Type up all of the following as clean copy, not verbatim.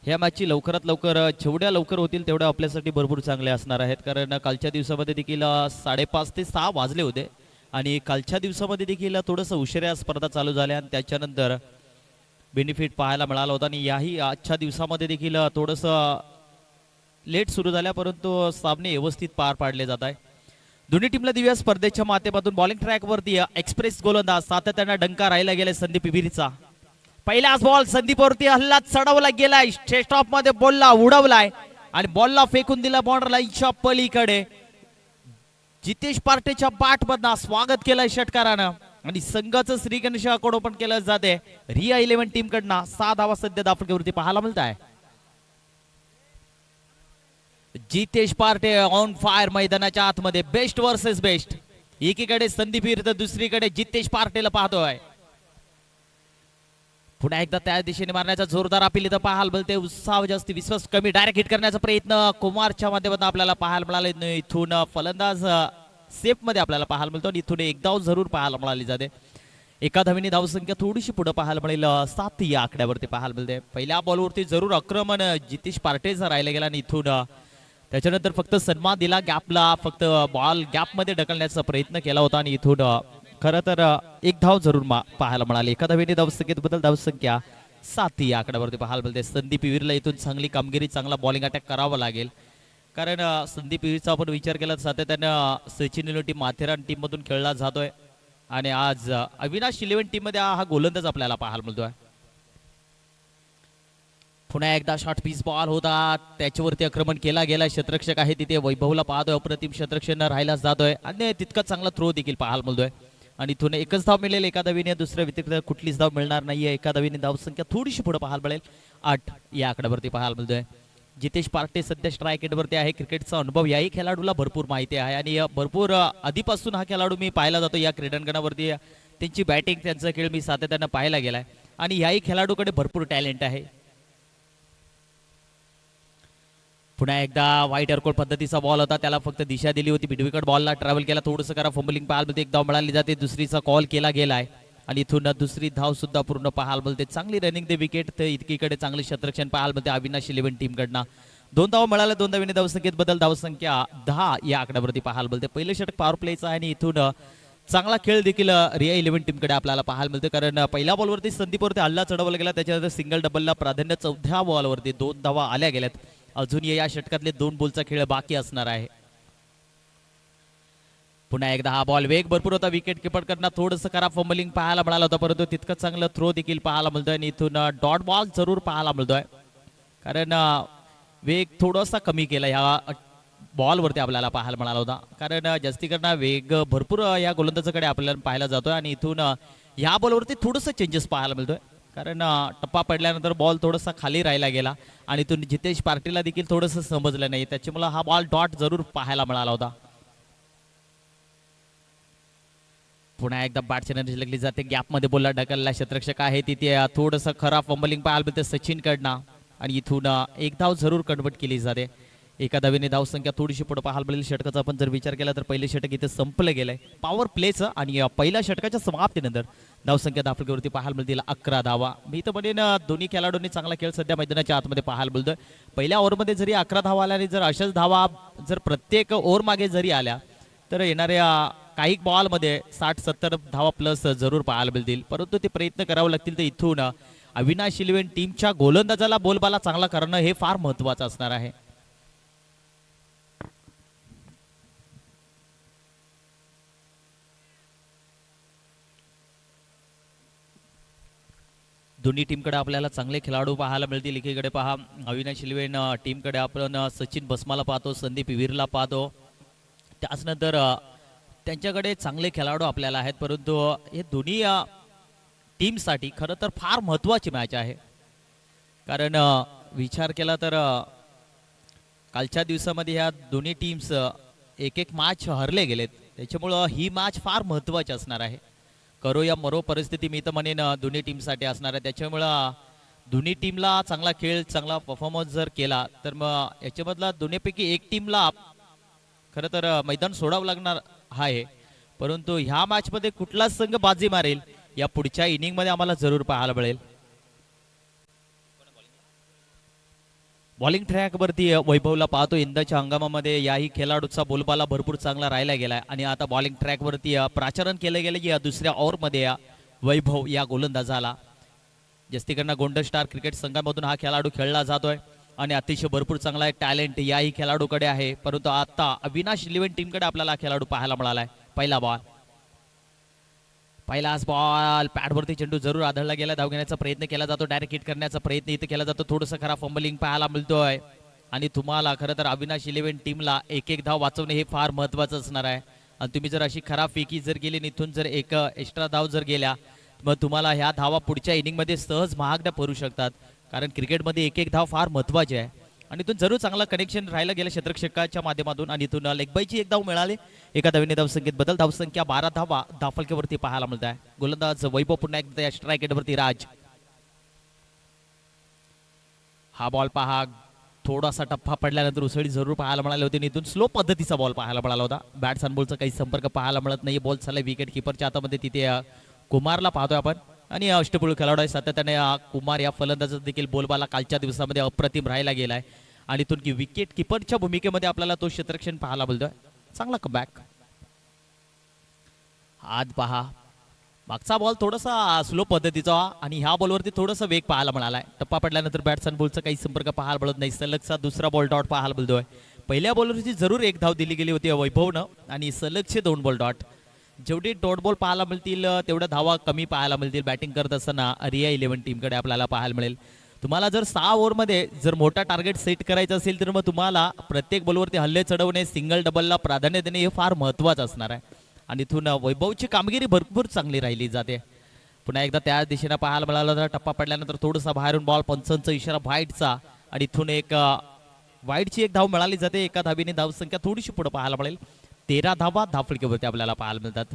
ह्या मॅचची लवकरात लवकर जेवढ्या लवकर होतील तेवढ्या आपल्यासाठी भरपूर चांगले असणार आहेत, कारण कालच्या दिवसामध्ये देखील 5:30 ते 6 वाजले होते आणि कालच्या दिवसामध्ये देखील थोडंसं उशिरा स्पर्धा चालू झाल्या आणि त्याच्यानंतर बेनिफिट पाहायला मिळाला होता आणि याही आजच्या दिवसामध्ये देखील थोडंसं लेट सुरू झाल्या, परंतु सामने व्यवस्थित पार पाडले जात आहे. दोन्ही टीमला दिव्या स्पर्धेच्या माध्यमातून बॉलिंग ट्रॅकवरती एक्सप्रेस गोलंदाज सातत्याने डंका राहिला गेला संदीप विहिरीचा. पहिलाच बॉल संदीपवरती हल्ला चढवला गेलाय, स्ट्रेट ऑफ मध्ये बॉलला उडवलाय आणि बॉलला फेकून दिला बॉर्डर लाईनच्या पलीकडे. जितेश पार्टेच्या बॅट मधनं स्वागत केलंय षटकारानं आणि संघाचं श्रीगणेशाकडून पण केलं जाते. रिया 11 टीम कडनं 6 धावा सध्या धावफलकावरती पाहायला मिळत आहे. जितेश पार्टे ऑन फायर मैदानाच्या आतमध्ये बेस्ट वर्सेस बेस्ट. एकीकडे संदीप विरुद्ध दुसरीकडे जितेश पार्टेला पाहतोय. पुन्हा एकदा त्या दिशेने मारण्याचा जोरदार अपील इथं पाहायला मिळते. उत्साह जास्त विश्वास कमी, डायरेक्ट हिट करण्याचा प्रयत्न कुमारच्या माध्यमातून आपल्याला पाहायला मिळाले. इथून फलंदाज सेफ मध्ये आपल्याला पाहायला मिळतो आणि इथून एक धाव जरूर पाहायला मिळाली जाते. एका धावीने धावसंख्या थोडीशी पुढे पाहायला मिळेल, 7 या आकड्यावरती पाहायला मिळते. पहिल्या बॉलवरती जरूर आक्रमण जितेश पार्टेचा राहिला गेला आणि इथून त्याच्यानंतर फक्त सन्मान दिला गॅपला, फक्त बॉल गॅप मध्ये ढकलण्याचा प्रयत्न केला होता आणि इथून खरं तर एक धाव जरूर पाहायला मिळाली. एका धावीने धावसंख्येत बदल धावसंख्या 7 या आकड्यावरती पाहायला मिळते. संदीप विहिरला इथून चांगली कामगिरी, चांगला बॉलिंग अटॅक करावा लागेल, कारण संदीप विहिरचा आपण विचार केला सातत्यानं सचिन इलोटी माथेरान टीम मधून खेळला जातोय आणि आज अविनाश 11 टीम मध्ये हा गोलंदाज आपल्याला पाहायला मिळतोय. पुन्हा एकदा शॉर्ट पीस बॉल होता, त्याच्यावरती आक्रमण केला गेला. क्षेत्ररक्षक आहे तिथे वैभवला पाहतोय, अप्रतिम क्षेत्ररक्षण राहिला जातोय आणि तितका चांगला थ्रो देखील पाहायला मिळतोय आणि इथून एकच धाव मिळेल. एका धावीने दुसऱ्या व्यतिरिक्त कुठलीच धाव मिळणार नाहीये. एका धावीने धावसंख्या थोडीशी पुढे पाहायला मिळेल, 8 या आकड्यावरती पाहायला मिळतोय. जितेश पार्टे सध्या स्ट्राईक एंडवरती आहे. क्रिकेटचा अनुभव याही खेळाडूला भरपूर माहिती आहे आणि भरपूर आधीपासून हा खेळाडू मी पाहिला जातो या क्रीडांगणावरती. त्यांची बॅटिंग, त्यांचा खेळ मी सातत्यानं पाहायला गेलाय आणि याही खेळाडूकडे भरपूर टॅलेंट आहे. पुन्हा एकदा व्हाईट एअरकोल पद्धतीचा बॉल होता, त्याला फक्त दिशा दिली होती. मिडविकेट बॉलला ट्रॅव्हल केला, थोडंसं करा फंबलिंग पाहायला मिळते. एक धाव मिळाली जाते, दुसरीचा कॉल केला गेलाय आणि इथून दुसरी धाव सुद्धा पूर्ण पाहायला मिळते. चांगली रनिंग दे विकेट, तर इतकीकडे चांगले क्षेत्ररक्षण पाहायला मिळते अविनाश 11 टीम कडनं. 2 धाव मिळाल्या, 2 धावीने धावसंख्येत बदल धावसंख्या 10 या आकड्यावरती पाहायला मिळते. पहिलं षटक पॉवर प्लेचं आहे आणि इथून चांगला खेळ देखील रिया 11 टीम कडे आपल्याला पाहायला मिळते, कारण पहिल्या बॉलवरती संदीपवरती हल्ला चढवला गेला, त्याच्यानंतर सिंगल डबलला प्राधान्य. 4थ्या बॉलवरती 2 धावा आल्या गेल्यात. अजून या षटकातले 2 बॉलचा खेळ बाकी असणार आहे. पुन्हा एकदा हा बॉल वेग भरपूर होता, विकेट किपर करणार थोडंसं खराब फंबलिंग पाहायला मिळालं होतं, परंतु तितकं चांगलं थ्रो देखील पाहायला मिळतोय आणि इथून डॉट बॉल जरूर पाहायला मिळतोय, कारण वेग थोडासा कमी केला ह्या बॉलवरती आपल्याला पाहायला मिळाला होता. कारण जास्ती करणं वेग भरपूर या गोलंदाजाकडे आपल्याला पाहायला जातोय आणि इथून ह्या बॉलवरती थोडंसं चेंजेस पाहायला मिळतोय, कारण टप्पा पडल्यानंतर बॉल थोडासा खाली राहिला गेला आणि इथून जितेश पार्टीला देखील थोडंसं समजलं नाही, त्याच्यामुळे हा बॉल डॉट जरूर पाहायला मिळाला होता. पुन्हा एकदा बॅटची एनर्जी लागली जाते, गॅपमध्ये बॉलला ढकलला क्षेत्ररक्षक आहे तिथे, थोडंसं खराब फंबलिंग पाहायला मिळते सचिन कडनं आणि इथून एक धाव जरूर कन्वर्ट केली जाते. एका धावेने धावसंख्या थोडीशी पुढे पाहायला मिळेल. षटकाचा आपण जर विचार केला तर पहिले षटक इथे संपलं गेलंय पॉवर प्लेचं आणि पहिल्या षटकाच्या समाप्तीनंतर धावसंख्या धावफलकावरती पाहायला मिळतील 11 धावा. मी तर म्हणेन दोन्ही खेळाडूंनी चांगला खेळ सध्या मैदानाच्या आतमध्ये पाहायला मिळतोय. पहिल्या ओव्हरमध्ये जरी 11 धावा आल्या आणि जर अशाच धावा जर प्रत्येक ओव्हर मागे जरी आल्या तर येणाऱ्या काही बॉलमध्ये 60-70 धावा प्लस जरूर पाहायला मिळतील, परंतु ते प्रयत्न करावे लागतील. तर इथून अविनाश 11 टीमच्या गोलंदाजाला बोलबाला चांगला करणं हे फार महत्वाचं असणार आहे. दोन्ही टीमकडे आपल्याला चांगले खेळाडू पाहायला मिळतील. एकीकडे पहा अविनाश 11 टीमकडे आपण सचिन बसमाला पाहतो, संदीप विहिरला पाहतो, त्याचनंतर त्यांच्याकडे चांगले खेळाडू आपल्याला आहेत, परंतु हे दोन्ही टीमसाठी खरं तर फार महत्त्वाची मॅच आहे. कारण विचार केला तर कालच्या दिवसामध्ये ह्या दोन्ही टीम्स एक मॅच हरले गेलेत, त्याच्यामुळं ही मॅच फार महत्त्वाची असणार आहे. करो या मरो परिस्थिती मी तर म्हणेन दोन्ही टीमसाठी असणार आहे, त्याच्यामुळं दोन्ही टीमला चांगला खेळ, चांगला परफॉर्मन्स जर केला तर मग याच्यामधला दोन्हीपैकी एक टीमला खरं तर मैदान सोडावं लागणार आहे, परंतु ह्या मॅचमध्ये कुठला संघ बाजी मारेल या पुढच्या इनिंगमध्ये आम्हाला जरूर पाहायला मिळेल. बॉलिंग ट्रॅकवरती वैभवला पाहतो. यंदाच्या हंगामामध्ये याही खेळाडूचा बोलबाला भरपूर चांगला राहिला गेलाय आणि आता बॉलिंग ट्रॅकवरती प्राचारण केलं गेलं की या दुसऱ्या ओव्हरमध्ये वैभव या गोलंदाजाला जास्तीकडनं गोंडल स्टार क्रिकेट संघामधून हा खेळाडू खेळला जातोय आणि अतिशय भरपूर चांगला टॅलेंट याही खेळाडूकडे आहे. परंतु आता अविनाश इलेव्हन टीमकडे आपल्याला हा खेळाडू पाहायला मिळालाय. पहिला बॉल, पहिलाच बॉल, पॅडवरती चेंडू जरूर आढळला गेला. धाव घेण्याचा प्रयत्न केला जातो, डायरेक्ट हिट करण्याचा प्रयत्न इथे केला जातो. थोडंसं खरा फंबलिंग पाहायला मिळतोय आणि तुम्हाला खरं तर अविनाश इलेव्हन टीमला एक एक धाव वाचवणे हे फार महत्वाचं असणार आहे. आणि तुम्ही जर अशी खराब फेकी जर गेली इथून जर एक एक्स्ट्रा धाव जर गेल्या मग तुम्हाला ह्या धावा पुढच्या इनिंगमध्ये सहज महागड्या पडू शकतात. कारण क्रिकेटमध्ये एक एक धाव फार महत्वाची आहे आणि इथून जरूर चांगला कनेक्शन राहिलं गेलं क्षेत्ररक्षकाच्या माध्यमातून आणि इथून लेगबाईची एक धाव मिळाली. एका धावेने धावसंख्येत बदल, धावसंख्या 12 धावा धाफलकेवरती पाहायला मिळत आहे. गोलंदाज वैभव पुन्हा एकदा या स्ट्राईक राज. हा बॉल पहा, थोडासा टप्पा पडल्यानंतर उसळी जरूर पाहायला मिळाली होती. इथून स्लो पद्धतीचा बॉल पाहायला मिळाला होता. बॅट्स अन बॉलचा काही संपर्क पाहायला मिळत नाही. बॉल चाललाय विकेट किपरच्या हातामध्ये, तिथे कुमारला पाहतोय आपण आणि अष्टपैलू खेळाडू आहे सातत्याने कुमार या फलंदाजाचा देखील बोलबाला कालच्या दिवसामध्ये अप्रतिम राहायला गेलाय आणि इथून की विकेट किपरच्या भूमिकेमध्ये आपल्याला तो क्षेत्ररक्षण पाहायला मिळतोय. चांगला कमबॅक. आज पहा, मागचा बॉल थोडासा स्लो पद्धतीचा आणि ह्या बॉलवरती थोडासा वेग पाहायला मिळालाय. टप्पा पडल्यानंतर बॅट्स अन बॉलचा काही संपर्क पाहायला मिळत नाही. सलगचा दुसरा बॉल डॉट पाहायला मिळतोय. पहिल्या बॉलवरती जरूर एक धाव दिली गेली होती वैभवनं आणि सलगचे 2 बॉल डॉट. जेवढे डॉट बॉल पाहायला मिळतील तेवढ्या धावा कमी पाहायला मिळतील. बॅटिंग करत असताना रिया इलेव्हन टीमकडे आपल्याला पाहायला मिळेल. तुम्हाला जर 6 ओव्हरमध्ये जर मोठा टार्गेट सेट करायचं असेल तर मग तुम्हाला प्रत्येक बॉलवरती हल्ले चढवणे, सिंगल डबलला प्राधान्य देणे हे फार महत्त्वाचं असणार आहे. आणि इथून वैभवची कामगिरी भरपूर चांगली राहिली जाते. पुन्हा एकदा त्या दिशेने पाहायला मिळाला तर टप्पा पडल्यानंतर थोडासा बाहेरून बॉल, पंचांचा इशारा व्हाईटचा आणि इथून एक वाईटची एक धाव मिळाली जाते. एका धावीने धावसंख्या थोडीशी पुढे पाहायला मिळेल. 13 धावा धावफलकेवरती आपल्याला पाहायला मिळतात.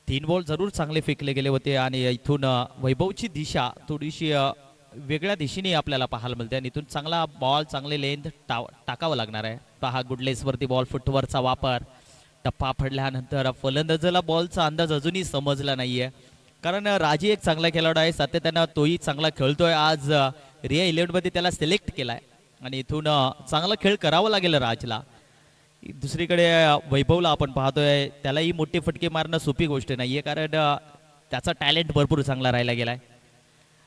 3 बॉल जरूर चांगले फेकले गेले होते आणि इथून वैभवची दिशा थोडीशी वेगळ्या दिशेने आपल्याला पाहायला मिळते आणि इथून चांगला बॉल, चांगले लेंथ टाकावं लागणार आहे. पहा, गुडलेसवरती बॉल, फुटवरचा वापर. टप्पा पडल्यानंतर फलंदाजाला बॉलचा अंदाज अजूनही समजला नाहीये. कारण राजी एक चांगला खेळाडू आहे, सातत्यानं तोही चांगला खेळतोय. आज रिया 11 मध्ये त्याला सिलेक्ट केलाय आणि इथून चांगला खेळ करावा लागेल राजला. दुसरीकडे वैभवला आपण पाहतोय, त्यालाही मोठे फटके मारणं सोपी गोष्ट नाहीये कारण त्याचा टॅलेंट भरपूर चांगला राहिला गेलाय.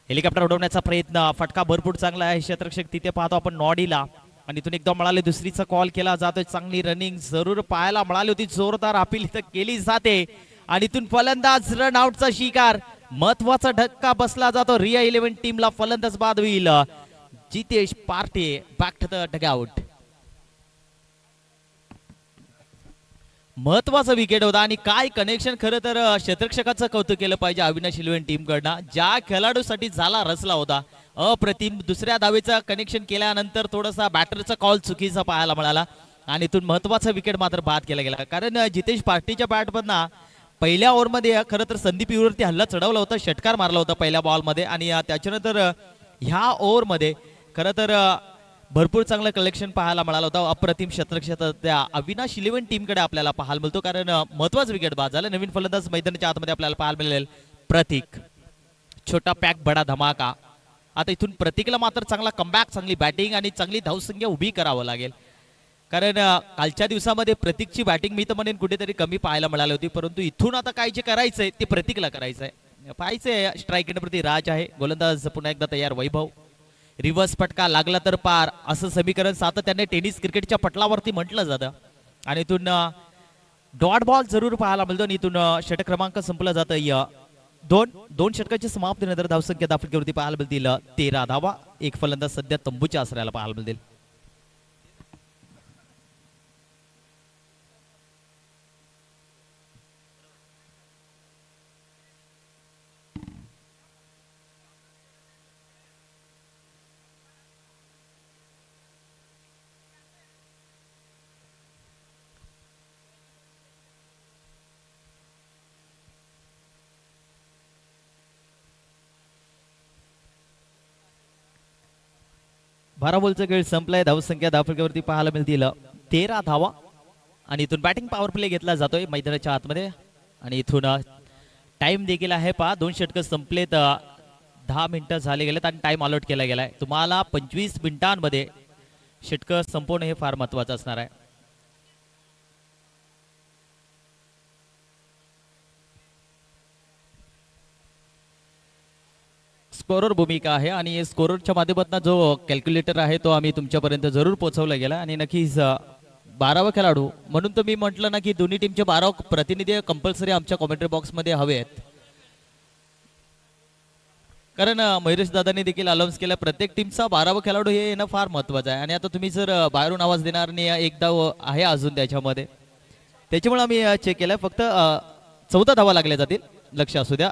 हेलिकॉप्टर उडवण्याचा प्रयत्न, फटका भरपूर चांगला आहे. क्षेत्ररक्षक तिथे पाहतो आपण नॉडीला आणि इथून एकदम मिळाले. दुसरीचा कॉल केला जातोय. चांगली रनिंग जरूर पाहायला मिळाली होती. जोरदार अपील इथं केली जाते आणि इथून फलंदाज रन आउटचा शिकार. महत्वाचा धक्का बसला जातो. रिया 11 टीमला फलंदाज बाद होईल. Jitesh Parte back to the dugout. महत्वाचा विकेट होता आणि काय कनेक्शन. खरं तर क्षेत्ररक्षकाचं कौतुक केलं पाहिजे अविनाश इलेव्हन टीमकडनं. ज्या खेळाडूसाठी झाला रचला होता अप्रतिम. दुसऱ्या धावेचं कनेक्शन केल्यानंतर थोडासा बॅटरचा कॉल चुकीचा पाहायला मिळाला आणि इथून महत्वाचा विकेट मात्र बाद केला गेला. कारण जितेश पार्टीच्या बॅटमधनं पहिल्या ओव्हरमध्ये खरं तर संदीप युवरती हल्ला चढवला होता, षटकार मारला होता पहिल्या बॉलमध्ये आणि त्याच्यानंतर ह्या ओव्हरमध्ये खरं तर भरपूर चांगलं कलेक्शन पाहायला मिळालं होतं. अप्रतिम क्षेत्ररक्षक त्या अविनाश इलेव्हन टीमकडे आपल्याला पाहायला मिळतो कारण महत्वाचं विकेट बाद झालं. नवीन फलंदाज मैदानाच्या आतमध्ये आपल्याला पाहायला मिळेल प्रतीक. छोटा पॅक बडा धमाका. आता इथून प्रतीकला मात्र चांगला कमबॅक, चांगली बॅटिंग आणि चांगली धावसंख्या उभी करावं लागेल कारण कालच्या दिवसामध्ये प्रतीकची बॅटिंग मी तर म्हणेन कुठेतरी कमी पाहायला मिळाली होती. परंतु इथून आता काय जे करायचंय ते प्रतीकला करायचंय. पाहायचंय स्ट्राईक प्रती राज आहे. गोलंदाज पुन्हा एकदा तयार वैभव. रिव्हर्स फटका लागला तर पार असं समीकरण सातत्याने टेनिस क्रिकेटच्या पटलावरती म्हटलं जातं आणि इथून डॉट बॉल जरूर पाहायला मिळतो आणि इथून षटक क्रमांक संपलं जातं. दोन षटकाच्या समाप्तीनंतर धावसंख्या धाफलकेवरती पाहायला मिळतील 13 धावा. एक फलंदाज सध्या तंबूच्या आसऱ्याला पाहायला मिळतील. बारा बॉलचा खेळ संपलाय. धावसंख्या धावफलकावरती पाहायला मिळतील 13 धावा आणि इथून बॅटिंग पॉवर प्ले घेतला जातोय मैदानाच्या आतमध्ये आणि इथून टाइम देखील आहे. पहा 2 षटक संपलेत. 10 मिनिटं झाले गेलेत आणि टाइम अलॉट केला गेलाय. तुम्हाला 25 मिनिटांमध्ये षटकं संपवणं हे फार महत्वाचं असणार आहे. स्कोरर भूमिका आहे आणि स्कोररच्या माध्यमातून जो कॅल्क्युलेटर आहे तो आम्ही तुमच्यापर्यंत जरूर पोहोचवला गेला आणि नक्कीच 12वा खेळाडू म्हणून तर मी म्हटलं ना की दोन्ही टीमचे 12 प्रतिनिधी कंपल्सरी आमच्या कॉमेंट्री बॉक्समध्ये हवे आहेत. कारण मयुरेश दादांनी देखील अनाउन्स केलं प्रत्येक टीमचा 12वा खेळाडू हे येणं फार महत्वाचं आहे आणि आता तुम्ही जर बाहेरून आवाज देणार नाही एकदा आहे अजून त्याच्यामध्ये त्याच्यामुळे आम्ही चेक केलंय. फक्त 14 धावा लागल्या जातील लक्ष असू द्या.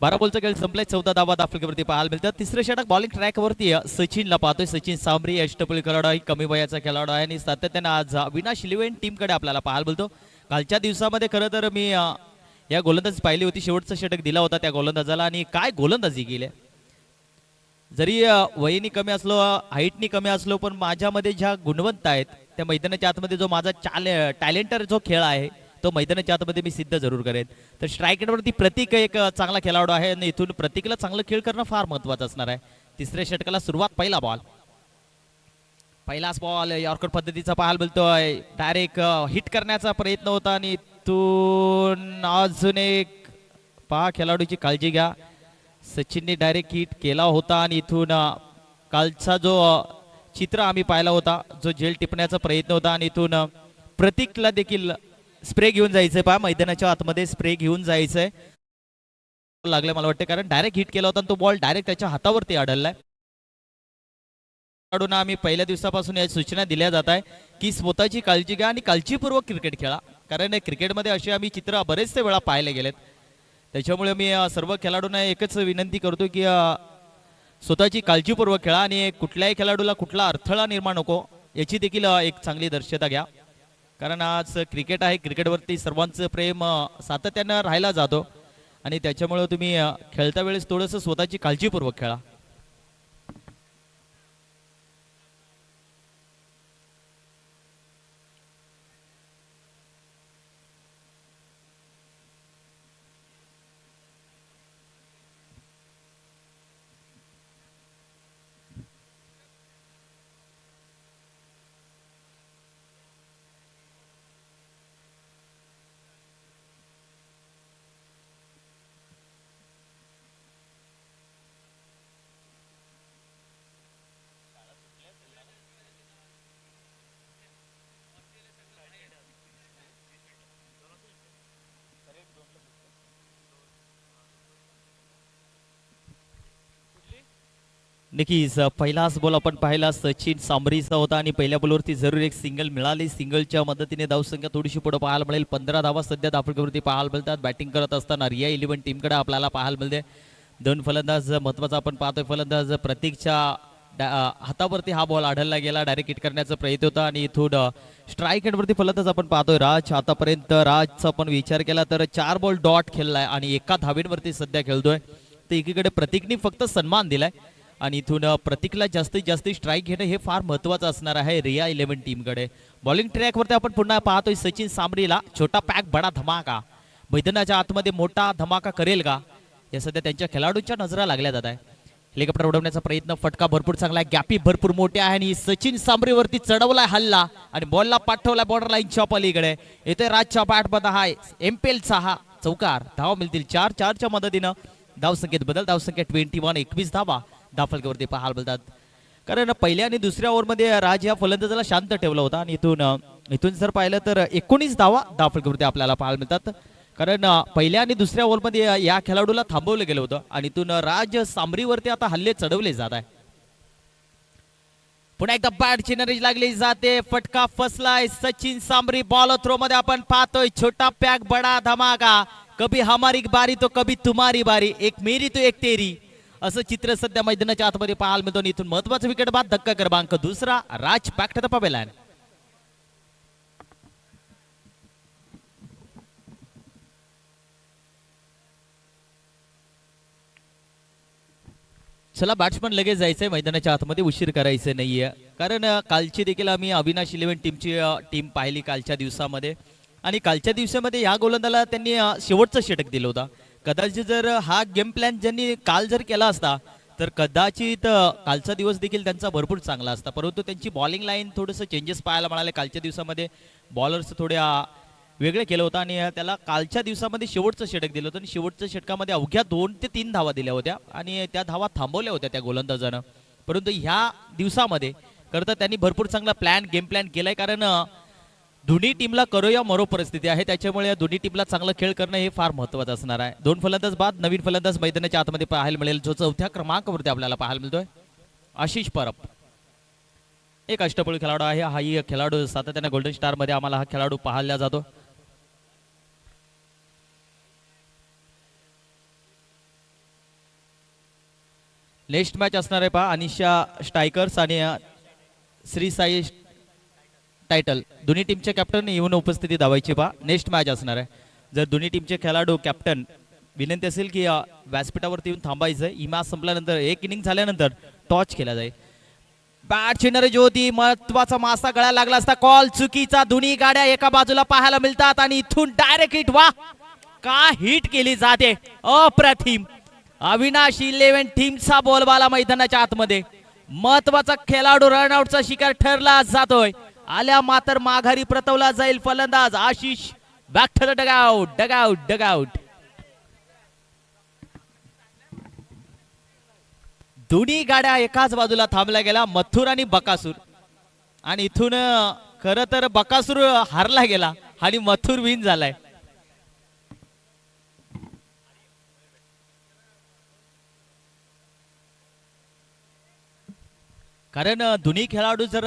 12 बॉलचा खेळ संपलाय. 14 धावा दाखलवरती पाहायला मिळतात. तिसरे षटक बॉलिंग ट्रॅकवरती सचिनला पाहतोय. सचिन सांबरी अष्टपैलू खेळाडू आहे कमी वयाचा खेळाडू आहे आणि सातत्याने आज अविनाश इलेव्हन टीमकडे आपल्याला पाहायला मिळतो. कालच्या दिवसामध्ये खरं तर मी या गोलंदाजी पाहिली होती. शेवटचं षटक दिला होता त्या गोलंदाजाला आणि काय गोलंदाजी केली. जरी वयनी कमी असलो हाईटनी कमी असलो पण माझ्यामध्ये ज्या गुणवंत आहेत त्या मैदानाच्या आतमध्ये जो माझा टॅलेंटर जो खेळ आहे तो मैदानाच्या आतमध्ये मी सिद्ध जरूर करेन. तर स्ट्राईक रेटवरती प्रतीक एक चांगला खेळाडू आहे आणि इथून प्रतीकला चांगलं खेळ करणं फार महत्वाचं असणार आहे. तिसऱ्या षटकाला सुरुवात पहिलाच बॉल यॉर्कर पद्धतीचा पाहायला मिळतोय. डायरेक्ट हिट करण्याचा प्रयत्न होता आणि इथून अजून एक पहा खेळाडूची काळजी घ्या. सचिनने डायरेक्ट हिट केला होता आणि इथून कालचा जो चित्र आम्ही पाहिला होता जो झेल टिपण्याचा प्रयत्न होता आणि इथून प्रतीकला देखील स्प्रे घेऊन जायचंय. पहा मैदानाच्या आतमध्ये स्प्रे घेऊन जायचंय लागलं मला वाटतं कारण डायरेक्ट हिट केला होता आणि तो बॉल डायरेक्ट त्याच्या हातावरती आढळलाय. खेळाडूंना आम्ही पहिल्या दिवसापासून या सूचना दिल्या जात आहे की स्वतःची काळजी घ्या आणि काळजीपूर्वक क्रिकेट खेळा. कारण क्रिकेटमध्ये असे आम्ही चित्र बरेचसे वेळा पाहायला गेलेत. त्याच्यामुळे मी सर्व खेळाडूंना एकच विनंती करतो की स्वतःची काळजीपूर्वक खेळा आणि कुठल्याही खेळाडूला कुठला अडथळा निर्माण नको याची देखील एक चांगली दक्षता घ्या. कारण आज क्रिकेट आहे. क्रिकेटवरती सर्वांचं प्रेम सातत्यानं राहायला जातो आणि त्याच्यामुळे तुम्ही खेळता वेळेस थोडंसं स्वतःची काळजीपूर्वक खेळा. नक्कीच पहिलाच बॉल आपण पाहिला सचिन सांबरीचा होता आणि पहिल्या बॉलवरती जरूर एक सिंगल मिळाली. सिंगलच्या मदतीने धावसंख्या थोडीशी पुढे पाहायला मिळेल. 15 धावा सध्या दाफळकेवरती पाहायला मिळतात. बॅटिंग करत असताना रिया 11 टीमकडे आपल्याला पाहायला मिळते. दोन फलंदाज महत्वाचा आपण पाहतोय. फलंदाज प्रतीकच्या हातावरती हा बॉल आढळला गेला. डायरेक्ट हिट करण्याचा प्रयत्न होता आणि इथून स्ट्राईक रेटवरती फलंदाज आपण पाहतोय राज. आतापर्यंत राजचा आपण विचार केला तर 4 बॉल डॉट खेळलाय आणि 1 धावेवरती सध्या खेळतोय. तर एकीकडे प्रतीकने फक्त सन्मान दिलाय आणि इथून प्रतीकला जास्तीत जास्त स्ट्राईक घेणं हे फार महत्वाचं असणार आहे रिया 11 टीमकडे. बॉलिंग ट्रॅकवरती आपण पुन्हा पाहतोय सचिन सांबरीला. छोटा पॅक बडा धमाका मैदानाच्या आतमध्ये मोठा धमाका करेल का या सध्या त्यांच्या खेळाडूंच्या नजरा लागल्या जात आहे. हेलिकॉप्टर उडवण्याचा प्रयत्न. फटका भरपूर चांगला आहे. गॅपी भरपूर मोठे आहे आणि सचिन सांबरीवरती चढवलाय हल्ला आणि बॉलला पाठवलाय बॉर्डर लाईनच्या पलीकडे. येथे राजच्या बॅटमध्ये हाय एमपेलचा हा चौकार. धावा मिळतील 4-4च्या मदतीनं. धावसंख्येत बदल. धावसंख्या 21. 21 धावा दाफलकेवरती पाहायला मिळतात. कारण पहिल्या आणि दुसऱ्या ओव्हरमध्ये राज या फलंदाजाला शांत ठेवला होता आणि इथून जर पाहिलं तर 19 धावा दाफलकेवरती आपल्याला पाहायला मिळतात. कारण पहिल्या आणि दुसऱ्या ओव्हरमध्ये या खेळाडूला थांबवलं गेलं होतं आणि इथून राज सांबरीवरती आता हल्ले चढवले जात आहे. पुन्हा एकदा बॅट चिनरीज लागली जाते. फटका फसलाय. सचिन सांबरी बॉल थ्रो मध्ये आपण पाहतोय. छोटा पॅक बडा धमाका. कभी हमारी बारी तो कभी तुम्हारी बारी. एक मेरी तो एक तेरी असं चित्र सध्या मैदानाच्या आतमध्ये पाहायला मिळतो. इथून महत्वाचा विकेट बाद. धक्का क्रमांक 2 राज पॅक टू द पवेलियन. चला बॅट्समन लगेच जायचंय मैदानाच्या आतमध्ये. उशीर करायचं नाहीये. कारण कालची देखील आम्ही अविनाश 11 टीमची टीम पाहिली कालच्या दिवसामध्ये आणि कालच्या दिवसामध्ये या गोलंदाला त्यांनी शेवटचं षटक दिलं होतं. कदाचित जर हा गेम प्लॅन ज्यांनी काल जर केला असता तर कदाचित कालचा दिवस देखील त्यांचा भरपूर चांगला असता, परंतु त्यांची बॉलिंग लाईन थोडंसं चेंजेस पाहायला मिळाले. कालच्या दिवसामध्ये बॉलर्स थोड्या वेगळे केलं होतं आणि त्याला कालच्या दिवसामध्ये शेवटचं षटक दिलं होतं आणि शेवटच्या षटकामध्ये अवघ्या 2 ते 3 धावा दिल्या होत्या आणि त्या धावा थांबवल्या होत्या त्या गोलंदाजानं. परंतु ह्या दिवसामध्ये खरं तर त्यांनी भरपूर चांगला गेम प्लॅन केलाय, कारण दोन्ही टीमला करो या मरो परिस्थिती आहे, त्याच्यामुळे दोन्ही टीमला चांगला खेळ करणं हे फार महत्त्वाचं असणार आहे. 2 फलंदाज बाद, नवीन फलंदाज मैदानाच्या आतमध्ये पाहायला मिळेल, जो 4थ्या क्रमांकावरती आपल्याला पाहायला मिळतोय आशिष परब. एक अष्टपैलू खेळाडू आहे हाही खेळाडू, सातत्याने गोल्डन स्टार मध्ये आम्हाला हा खेळाडू पाहायला जातो. नेक्स्ट मॅच असणार आहे पहा अनिशा स्ट्रायकर्स आणि श्री साई टायटल, दोन्ही टीमचे कॅप्टन येऊन उपस्थिती दावायची पहा. नेक्स्ट मॅच असणार आहे. जर दोन्ही टीमचे खेळाडू कॅप्टन विनंती असेल की व्यासपीठावरती येऊन थांबायचं, ही मॅच संपल्यानंतर एक इनिंग झाल्यानंतर टॉच केला जाईल. बॅट चिन्हरे ज्योती, महत्वाचा मासा गळा लागला असता, कॉल चुकीचा. दोन्ही गाड्या एका बाजूला पाहायला मिळतात आणि इथून डायरेक्ट हिट. वा का हिट केली जाते, अप्रतिम. अविनाश 11 टीमचा बॉलबाला मैदानाच्या आतमध्ये, महत्वाचा खेळाडू रनआउटचा शिकार ठरला जातोय. आल्या मात्र माघारी परतवला जाईल फलंदाज Ashish. Back to the dugout, dugout, dugout. दोन्ही गाड्या एकाच बाजूला थांबल्या गेल्या, मथुर आणि बकासूर, आणि इथून खरं तर बकासूर हारला गेला आणि मथुर विन झालाय. कारण दोन्ही खेळाडू जर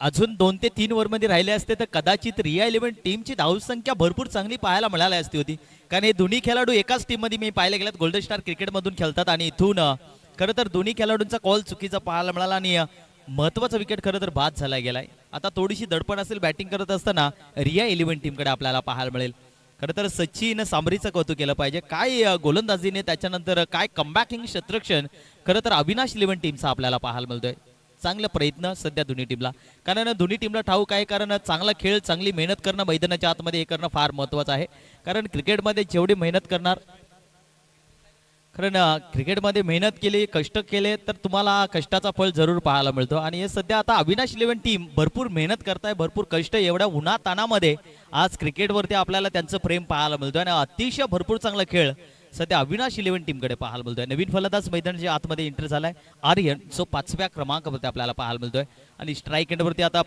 अजून 2 ते 3 ओव्हर मध्ये राहिले असते तर कदाचित रिया 11 टीमची धावसंख्या भरपूर चांगली पाहायला मिळाली असती होती. कारण हे दोन्ही खेळाडू एकाच टीम मध्ये मी पाहिले गेल्यात, गोल्डन स्टार क्रिकेट मधून खेळतात आणि इथून खरं तर दोन्ही खेळाडूंचा कॉल चुकीचा पाहायला मिळाला आणि महत्वाचा विकेट खरं तर बाद झाला गेलाय. आता थोडीशी दडपण असेल बॅटिंग करत असताना रिया 11 टीमकडे आपल्याला पाहायला मिळेल. खरं तर सचिन सामरीचं कौतुक केलं पाहिजे, काय गोलंदाजीने, त्याच्यानंतर काय कमबॅकिंग क्षेत्ररक्षण. खरं तर अविनाश 11 टीमचा आपल्याला पाहायला मिळतोय. चांगले प्रयत्न सध्या दोन्ही टीमला, कारण दोन्ही टीमला ठाऊक आहे, कारण चांगला खेळ, चांगली मेहनत करणं मैदानाच्या आतमध्ये हे करणं फार महत्वाचं आहे. कारण क्रिकेटमध्ये जेवढी मेहनत करणार, कारण क्रिकेटमध्ये मेहनत केली, कष्ट केले तर तुम्हाला कष्टाचा फळ जरूर पाहायला मिळतो. आणि हे सध्या आता अविनाश 11 टीम भरपूर मेहनत करताय, भरपूर कष्ट, एवढ्या उन्हातानामध्ये आज क्रिकेटवरती आपल्याला त्यांचं प्रेम पाहायला मिळतोय आणि अतिशय भरपूर चांगला खेळ सध्या अविनाश 11 टीमकडे पाहायला मिळतोय. नवीन फलंदाज मैदानाच्या आतमध्ये एंटर झालाय आर्यन, जो 5व्या क्रमांकावरती आपल्याला पाहायला मिळतोय. आणि स्ट्राईक एंडवरती आता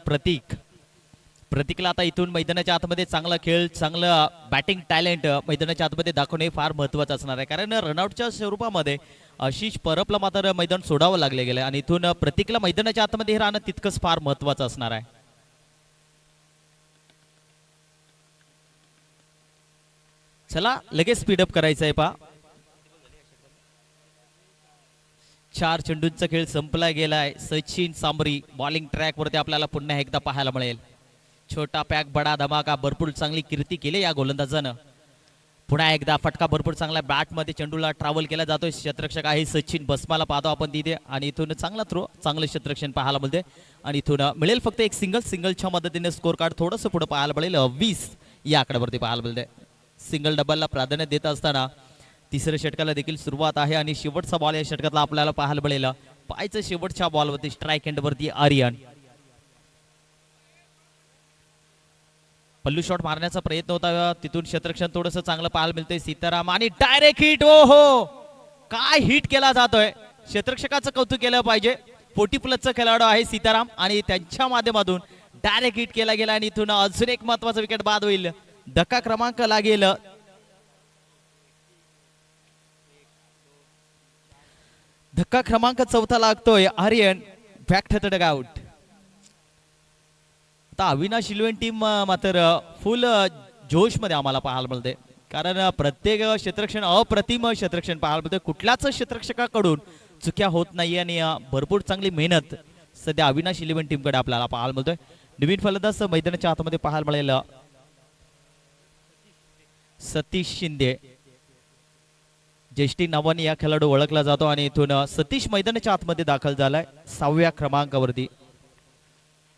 प्रतीकला आता इथून मैदानाच्या आतमध्ये चांगला खेळ, चांगलं बॅटिंग टॅलेंट मैदानाच्या आतमध्ये दाखवणे फार महत्वाचं असणार आहे. कारण रनआउटच्या स्वरूपामध्ये आशिष परबला मात्र मैदान सोडावं लागले गेले आणि इथून प्रतीकला मैदानाच्या आतमध्ये हे राहणं तितकंच फार महत्वाचं असणार आहे. चला लगेच स्पीडअप करायचं आहे पहा. 4 चेंडूंचा खेळ संपला गेलाय. सचिन सामरी बॉलिंग ट्रॅक वरती आपल्याला पुन्हा एकदा पाहायला मिळेल. छोटा पॅक बडा धमाका, भरपूर चांगली कीर्ती केली या गोलंदाजानं. पुन्हा एकदा फटका भरपूर चांगला, बॅट मध्ये चेंडूला ट्रॅव्हल केला जातोय. क्षेत्ररक्षक आहे सचिन, बसमाला पाहतो आपण तिथे आणि इथून चांगला थ्रो, चांगलं क्षेत्ररक्षण पाहायला मिळते. आणि इथून मिळेल फक्त एक सिंगलच्या मदतीने स्कोर कार्ड थोडंसं पुढे पाहायला मिळेल. 20 या आकड्यावरती पाहायला मिळते. सिंगल डबलला प्राधान्य देत असताना तिसऱ्या षटकाला देखील सुरुवात आहे आणि शेवटचा बॉल या षटकातला आपल्याला पाहायला मिळेल. पाहायचं शेवटच्या बॉलवरती स्ट्राईक एंडवरती आर्यन पल्लू शॉट मारण्याचा प्रयत्न होता, तिथून क्षेत्ररक्षण थोडंसं चांगलं पाहायला मिळतंय. सीताराम आणि डायरेक्ट हिट. ओ हो, काय हिट केला जातोय. क्षेत्ररक्षकाचं कौतुक केलं पाहिजे. 40 प्लसचा खेळाडू आहे सीताराम आणि त्यांच्या माध्यमातून डायरेक्ट हिट केला गेला आणि इथून अजून एक महत्वाचा विकेट बाद होईल. धक्का क्रमांक लागेल. धक्का क्रमांक 4 लागतोय. Aryan back to the dugout. आता अविनाश 11 टीम मात्र फुल जोश मध्ये आम्हाला पाहायला मिळते, कारण प्रत्येक क्षेत्ररक्षण अप्रतिम क्षेत्ररक्षण पाहायला मिळते. कुठल्याच क्षेत्ररक्षकाकडून चुक्या होत नाही आणि भरपूर चांगली मेहनत सध्या अविनाश 11 टीमकडे आपल्याला पाहायला मिळतोय. नवीन फलंदाज मैदानाच्या आतमध्ये पाहायला मिळेल सतीश शिंदे, ज्येष्ठी नावाने या खेळाडू ओळखला जातो आणि इथून सतीश मैदानाच्या आतमध्ये दाखल झालाय 6व्या क्रमांकावरती.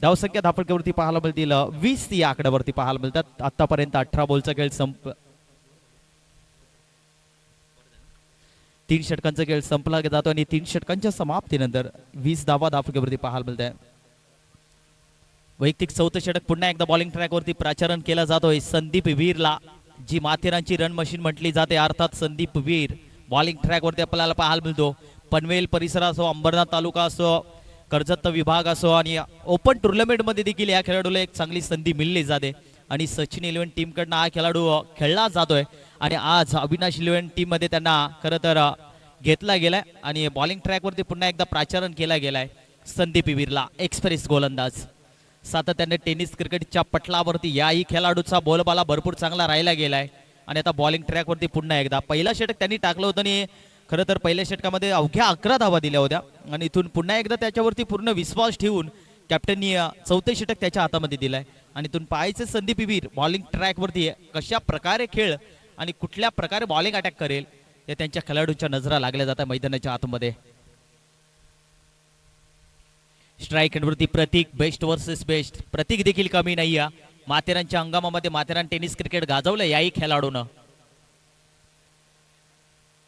धावसंख्या धापडक्यावरती पाहायला मिळतील 20 या आकड्यावरती पाहायला मिळतात. आतापर्यंत 18 बॉलचा खेळ 3 षटकांचा खेळ संपला जातो आणि 3 षटकांच्या समाप्तीनंतर 20 धावा धावफलकावरती पाहायला मिळत आहे. वैयक्तिक 4थं षटक पुन्हा एकदा बॉलिंग ट्रॅकवरती प्राचारण केला जातोय संदीप वीरला, जी माथेरानची रन मशीन म्हटली जाते. अर्थात संदीप वीर बॉलिंग ट्रॅकवरती आपल्याला पाहायला मिळतो. पनवेल परिसर असो, अंबरनाथ तालुका असो, कर्जत विभाग असो आणि ओपन टुर्नामेंटमध्ये देखील या खेळाडूला एक चांगली संधी मिळली जाते आणि सचिन 11 टीमकडनं हा खेळाडू खेळला जातोय आणि आज अविनाश 11 टीममध्ये त्यांना खरं तर घेतला गेलाय आणि बॉलिंग ट्रॅकवरती पुन्हा एकदा प्राचारण केला गेलाय संदीप वीरला, एक्सप्रेस गोलंदाज. सातत्याने टेनिस क्रिकेटच्या पटलावरती याही खेळाडूचा बोलबाला भरपूर चांगला राहिला गेलाय आणि आता बॉलिंग ट्रॅकवरती पुन्हा एकदा पहिला षटक त्यांनी टाकलं होतं आणि खरं तर पहिल्या षटकामध्ये अवघ्या 11 धावा दिल्या होत्या आणि इथून पुन्हा एकदा त्याच्यावरती पूर्ण विश्वास ठेवून कॅप्टननी 4थे षटक त्याच्या हातामध्ये दिलाय आणि इथून पाहायचे संदीप वीर बॉलिंग ट्रॅकवरती कशा प्रकारे खेळ आणि कुठल्या प्रकारे बॉलिंग अटॅक करेल हे त्यांच्या खेळाडूंच्या नजरा लागल्या जातात मैदानाच्या आतमध्ये. स्ट्राईक वरती प्रतीक, बेस्ट वर्सेस बेस्ट. प्रतीक देखील कमी नाही आहे. माथेरानच्या हंगामामध्ये माथेरान टेनिस क्रिकेट गाजवलं याही खेळाडूनं.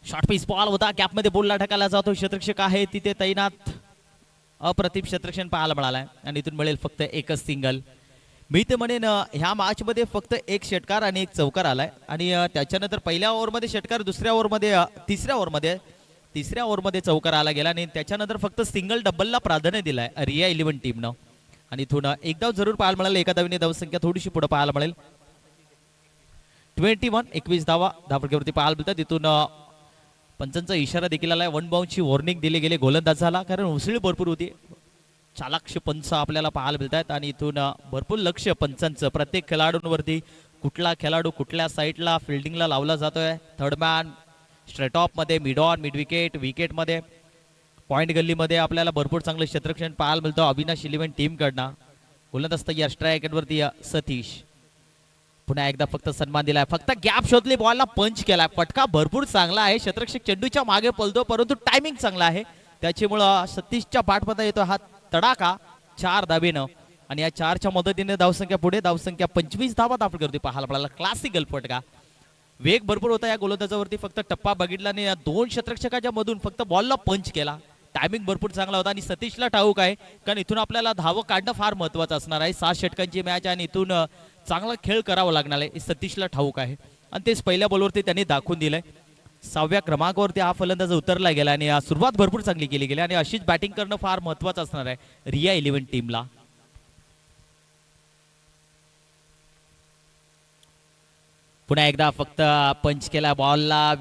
शॉर्ट पीस बॉल होता, कॅपमध्ये बोलला ढकाला जातो. क्षेत्ररक्षक आहे तिथे तैनात. अप्रतिम क्षेत्ररक्षण पाहायला मिळालाय आणि इथून मिळेल फक्त एकच सिंगल. मी ते म्हणेन ह्या मॅच मध्ये फक्त एक षटकार आणि एक चौकार आलाय आणि त्याच्यानंतर पहिल्या ओव्हरमध्ये षटकार, दुसऱ्या ओव्हरमध्ये तिसऱ्या ओव्हरमध्ये चौकार आला गेला आणि त्याच्यानंतर फक्त सिंगल डबलला प्राधान्य दिलाय रिया 11 टीमनं आणि इथून एक धाव जरूर पाहायला मिळाल. एका धावीने धावसंख्या थोडीशी पुढे पाहायला मिळेल. 21 धावा धावफलकावरती पाहायला मिळतात. तिथून पंचांचा इशारा देखील आलाय. 1 बाउंडची वॉर्निंग दिली गेली गोलंदाजाला, कारण उसळी भरपूर होती. चालाक्ष पंच आपल्याला पाहायला मिळतात आणि इथून भरपूर लक्ष पंचांचं प्रत्येक खेळाडूंवरती. कुठला खेळाडू कुठल्या साईडला फिल्डिंगला लावला जातोय. थर्ड मॅन, स्ट्रेट ऑफ मध्ये, mid on, mid wicket, wicket मध्ये, पॉइंट गल्लीमध्ये आपल्याला भरपूर चांगलं क्षेत्ररक्षण पाहायला मिळतं अविनाश 11 टीम कडनं. गोलंदाज तयार. स्ट्राईक वरती सतीश. पुन्हा एकदा फक्त सन्मान दिलाय, फक्त गॅप शोधली, बॉलला पंच केलाय. फटका भरपूर चांगला आहे. क्षेत्ररक्षक चेंडूच्या मागे पळतो परंतु टायमिंग चांगला आहे, त्याच्यामुळं सतीशच्या पाठमध्ये येतो हा तडाका 4 धावेनं आणि या 4च्या मदतीने धावसंख्या पुढे. धावसंख्या 25 धावा धावफलकावरती पाहायला मिळाला. क्लासिकल फटका. वेग भरपूर होता या गोलंदाजावरती. फक्त टप्पा बघितला आणि या 2 क्षेत्ररक्षकाच्या मधून फक्त बॉलला पंच केला. टायमिंग भरपूर चांगला होता आणि सतीशला ठाऊक आहे, कारण इथून आपल्याला धावं काढणं फार महत्वाचं असणार आहे. 7 षटकांची मॅच आणि इथून चांगला खेळ करावा लागणार आहे, सतीशला ठाऊक आहे आणि तेच पहिल्या बॉलवरती त्यांनी दाखवून दिलंय. 6व्या क्रमांकावरती हा फलंदाज उतरला गेला आणि सुरुवात भरपूर चांगली केली गेली आणि अशीच बॅटिंग करणं फार महत्वाचं असणार आहे रिया 11 टीमला. पुन्हा एकदा फक्त पंच केला बॉलला.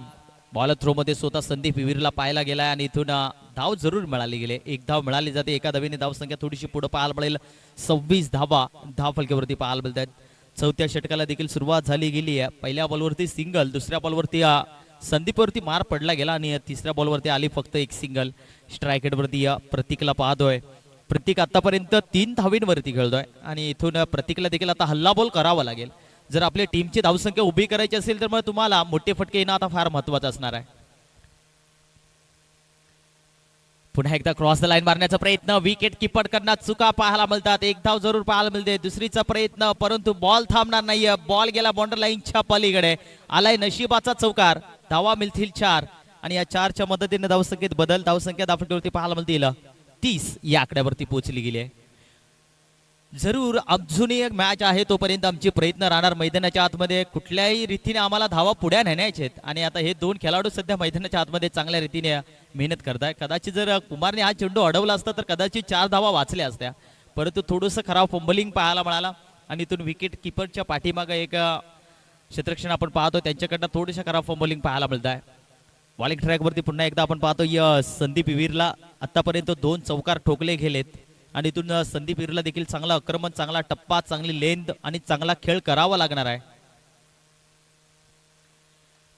बॉल थ्रो मध्ये स्वतः संदीप वीरला पाहायला गेलाय आणि इथून धाव जरूर मिळाली गेले. एक धाव मिळाली जाते. एका धावीने धावसंख्या थोडीशी पुढे पाहायला मिळेल. 26 धावा धावफलकावरती पाहायला मिळतात. 4थ्या षटकाला देखील सुरुवात झाली गेली आहे. पहिल्या बॉलवरती सिंगल, दुसऱ्या बॉलवरती संदीपवरती मार पडला गेला आणि तिसऱ्या बॉलवरती आली फक्त एक सिंगल. स्ट्रायकेटवरती प्रतीकला पाहतोय. प्रतीक आतापर्यंत 3 धावींवरती खेळतोय आणि इथून प्रतीकला देखील आता हल्ला बॉल करावा लागेल. जर आपल्या टीमची धावसंख्या उभी करायची असेल तर मग तुम्हाला मोठे फटके येणं आता फार महत्वाचं असणार आहे. पुन्हा एकदा क्रॉस द लाईन मारण्याचा प्रयत्न. विकेट किपर करण्यात चुका पाहायला मिळतात. एक धाव जरूर पाहायला मिळते. दुसरीचा प्रयत्न, परंतु बॉल थांबणार नाहीये. बॉल गेला बॉर्डर लाईनच्या पलीकडे. आलाय नशिबाचा चौकार. धावा मिळतील 4 आणि या 4च्या मदतीने धावसंख्येत बदल. धावसंख्या धावफलकावरती पाहायला मिळतील 30 या आकड्यावरती पोहोचली गेली आहे. जरूर अजूनही एक मॅच आहे, तोपर्यंत आमचे प्रयत्न राहणार मैदानाच्या आतमध्ये कुठल्याही रीतीने आम्हाला धावा पुढे नेण्याचे आहेत आणि आता हे 2 खेळाडू सध्या मैदानाच्या आतमध्ये चांगल्या रीतीने मेहनत करताय. कदाचित जर कुमारने हा चेंडू अडवला असता तर कदाचित 4 धावा वाचल्या असत्या, परंतु थोडंसं खराब फंबलिंग पाहायला मिळाला आणि इथून विकेट किपरच्या पाठीमागे एक क्षेत्ररक्षण आपण पाहतो, त्यांच्याकडनं थोडीशा खराब फंबलिंग पाहायला मिळत आहे. बॉलिंग ट्रॅकवरती पुन्हा एकदा आपण पाहतो संदीप वीरला आतापर्यंत 2 चौकार ठोकले गेलेत आणि इथून संदीप वीरला देखील चांगला आक्रमण, चांगला टप्पा, चांगली लेंथ आणि चांगला खेळ करावा लागणार आहे.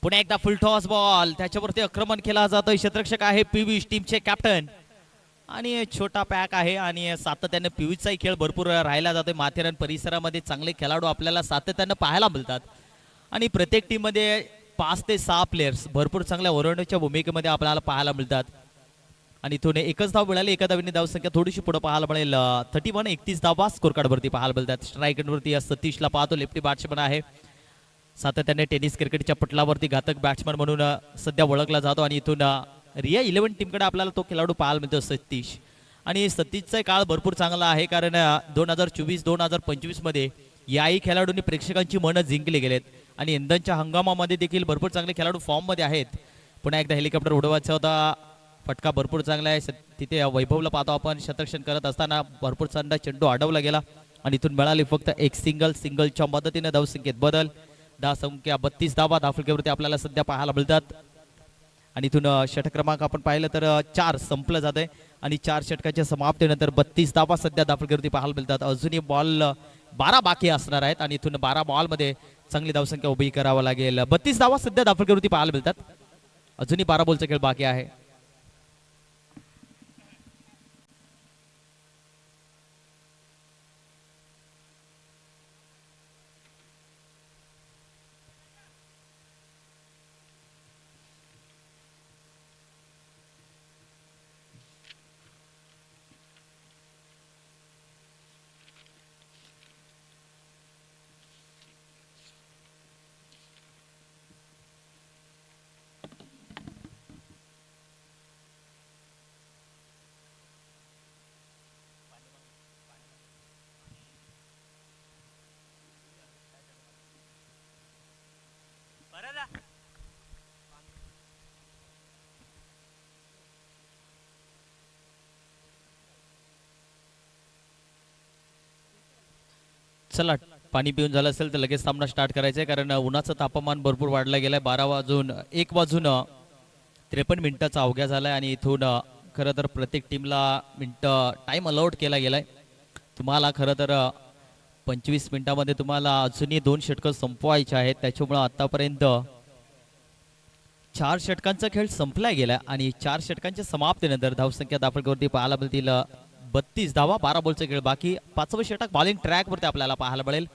पुन्हा एकदा फुल टॉस बॉल, त्याच्यावरती आक्रमण केला जातोय. क्षेत्ररक्षक आहे पियुष, टीमचे कॅप्टन आणि छोटा पॅक आहे आणि सातत्याने पियुषचाही खेळ भरपूर राहिला जातोय. माथेरान परिसरामध्ये चांगले खेळाडू आपल्याला सातत्याने पाहायला मिळतात आणि प्रत्येक टीम मध्ये 5 ते 6 प्लेयर्स भरपूर चांगल्या ओरडण्याच्या भूमिकेमध्ये आपल्याला पाहायला मिळतात आणि इथून एकच धाव मिळाली. एका धावीने धावसंख्या थोडीशी पुढे पाहायला मिळेल. 31 धावा स्कोर कार्ड वरती पाहायला मिळतात. स्ट्रायकरवरती सतीशला पाहतो, लेफ्टी बॅट्समन आहे. सातत्याने टेनिस क्रिकेटच्या पटलावरती घातक बॅट्समन म्हणून सध्या ओळखला जातो आणि इथून रिया 11 टीमकडे आपल्याला तो खेळाडू पाहायला मिळतो सतीश. आणि सतीशचा काळ भरपूर चांगला आहे कारण 2024-2025 मध्ये याही खेळाडूंनी प्रेक्षकांची मनं जिंकली गेलेत आणि यंदाच्या हंगामामध्ये देखील भरपूर चांगले खेळाडू फॉर्म मध्ये आहेत. पुन्हा एकदा हेलिकॉप्टर उडवायचा होता, फटका भरपूर चांगला आहे. तिथे वैभवला पाहतो आपण शतरक्षण करत असताना भरपूर चांगला चेंडू अडवला गेला आणि इथून मिळाली फक्त एक सिंगलच्या मदतीने धावसंख्येत बदल. धावसंख्या 32 धावा धावफलकावरती आपल्याला सध्या पाहायला मिळतात. आणि इथून षटक क्रमांक आपण पाहिलं तर 4 संपलं जात आहे आणि 4 षटकाच्या समाप्तीनंतर 32 धावा सध्या धावफलकावरती पाहायला मिळतात. अजूनही बॉल 12 बाकी असणार आहेत आणि इथून 12 बॉलमध्ये चांगली धावसंख्या उभी करावं लागेल. 32 धावा सध्या धावफलकावरती पाहायला मिळतात. अजूनही 12 बॉलचा खेळ बाकी आहे. चला, पाणी पिऊन झालं असेल तर लगेच सामना स्टार्ट करायचा आहे कारण उन्हाचं तापमान भरपूर वाढलं गेलंय. 12 वाजून 1 वाजून 53 मिनिटाचा अवघ्या झालाय आणि इथून खरं तर प्रत्येक टीमला मिनिटं टाइम अलाउड केला गेलाय. तुम्हाला खरं तर 25 मिनिटांमध्ये तुम्हाला अजूनही 2 षटकं संपवायचे आहेत. त्याच्यामुळं आतापर्यंत 4 षटकांचा खेळ संपला गेला आणि 4 षटकांच्या समाप्तीनंतर धावसंख्या धावफलकावरती पाहायला मिळतील 32 धावा. 12 बॉलचा खेळ बाकी. 5वं षटक बॉलिंग ट्रॅक वरती आपल्याला पाहायला मिळेल.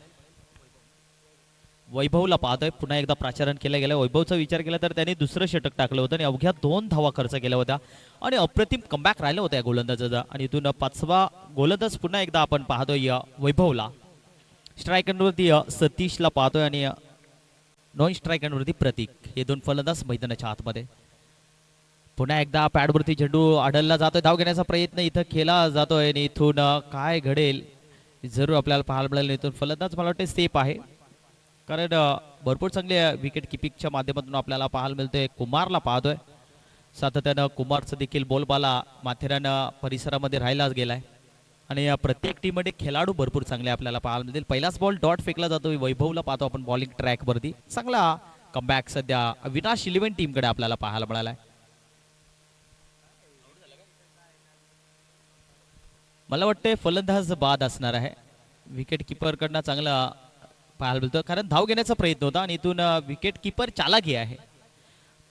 वैभवला पाहतोय, पुन्हा एकदा प्राचारण केलं गेलं. वैभवचा विचार केला तर त्याने दुसरं षटक टाकलं होतं आणि अवघ्या 2 धावा खर्च केल्या होत्या आणि अप्रतिम कमबॅक राहिलं होतं या गोलंदाजाचा. आणि इथून 5वा गोलंदाज पुन्हा एकदा आपण पाहतोय वैभवला. स्ट्रायकरवरती सतीशला पाहतोय आणि नॉन स्ट्रायकरवरती प्रतीक. हे 2 फलंदाज मैदानाच्या आतमध्ये. पुन्हा एकदा पॅडवरती चेंडू आढळला जातोय. धाव घेण्याचा प्रयत्न इथं केला जातोय आणि इथून काय घडेल जरूर आपल्याला पाहायला मिळेल. इथून फलंदाज मला वाटते सेफ आहे कारण भरपूर चांगले विकेट किपिंगच्या माध्यमातून आपल्याला पाहायला मिळतोय. कुमारला पाहतोय, सातत्यानं कुमारचं देखील बोलबाला माथेरान परिसरामध्ये राहिलाच गेलाय आणि प्रत्येक टीममध्ये खेळाडू भरपूर चांगले आपल्याला पाहायला मिळतील. पहिलाच बॉल डॉट फेकला जातोय. वैभवला पाहतो आपण बॉलिंग ट्रॅक वरती. चांगला कमबॅक सध्या अविनाश 11 टीमकडे आपल्याला पाहायला मिळालाय. मला वाटते फलंदाज बाद असणार आहे. विकेट किपर कडनं चांगला पाहायला मिळतो कारण धाव घेण्याचा प्रयत्न होता आणि इथून विकेट किपर चालाकी आहे.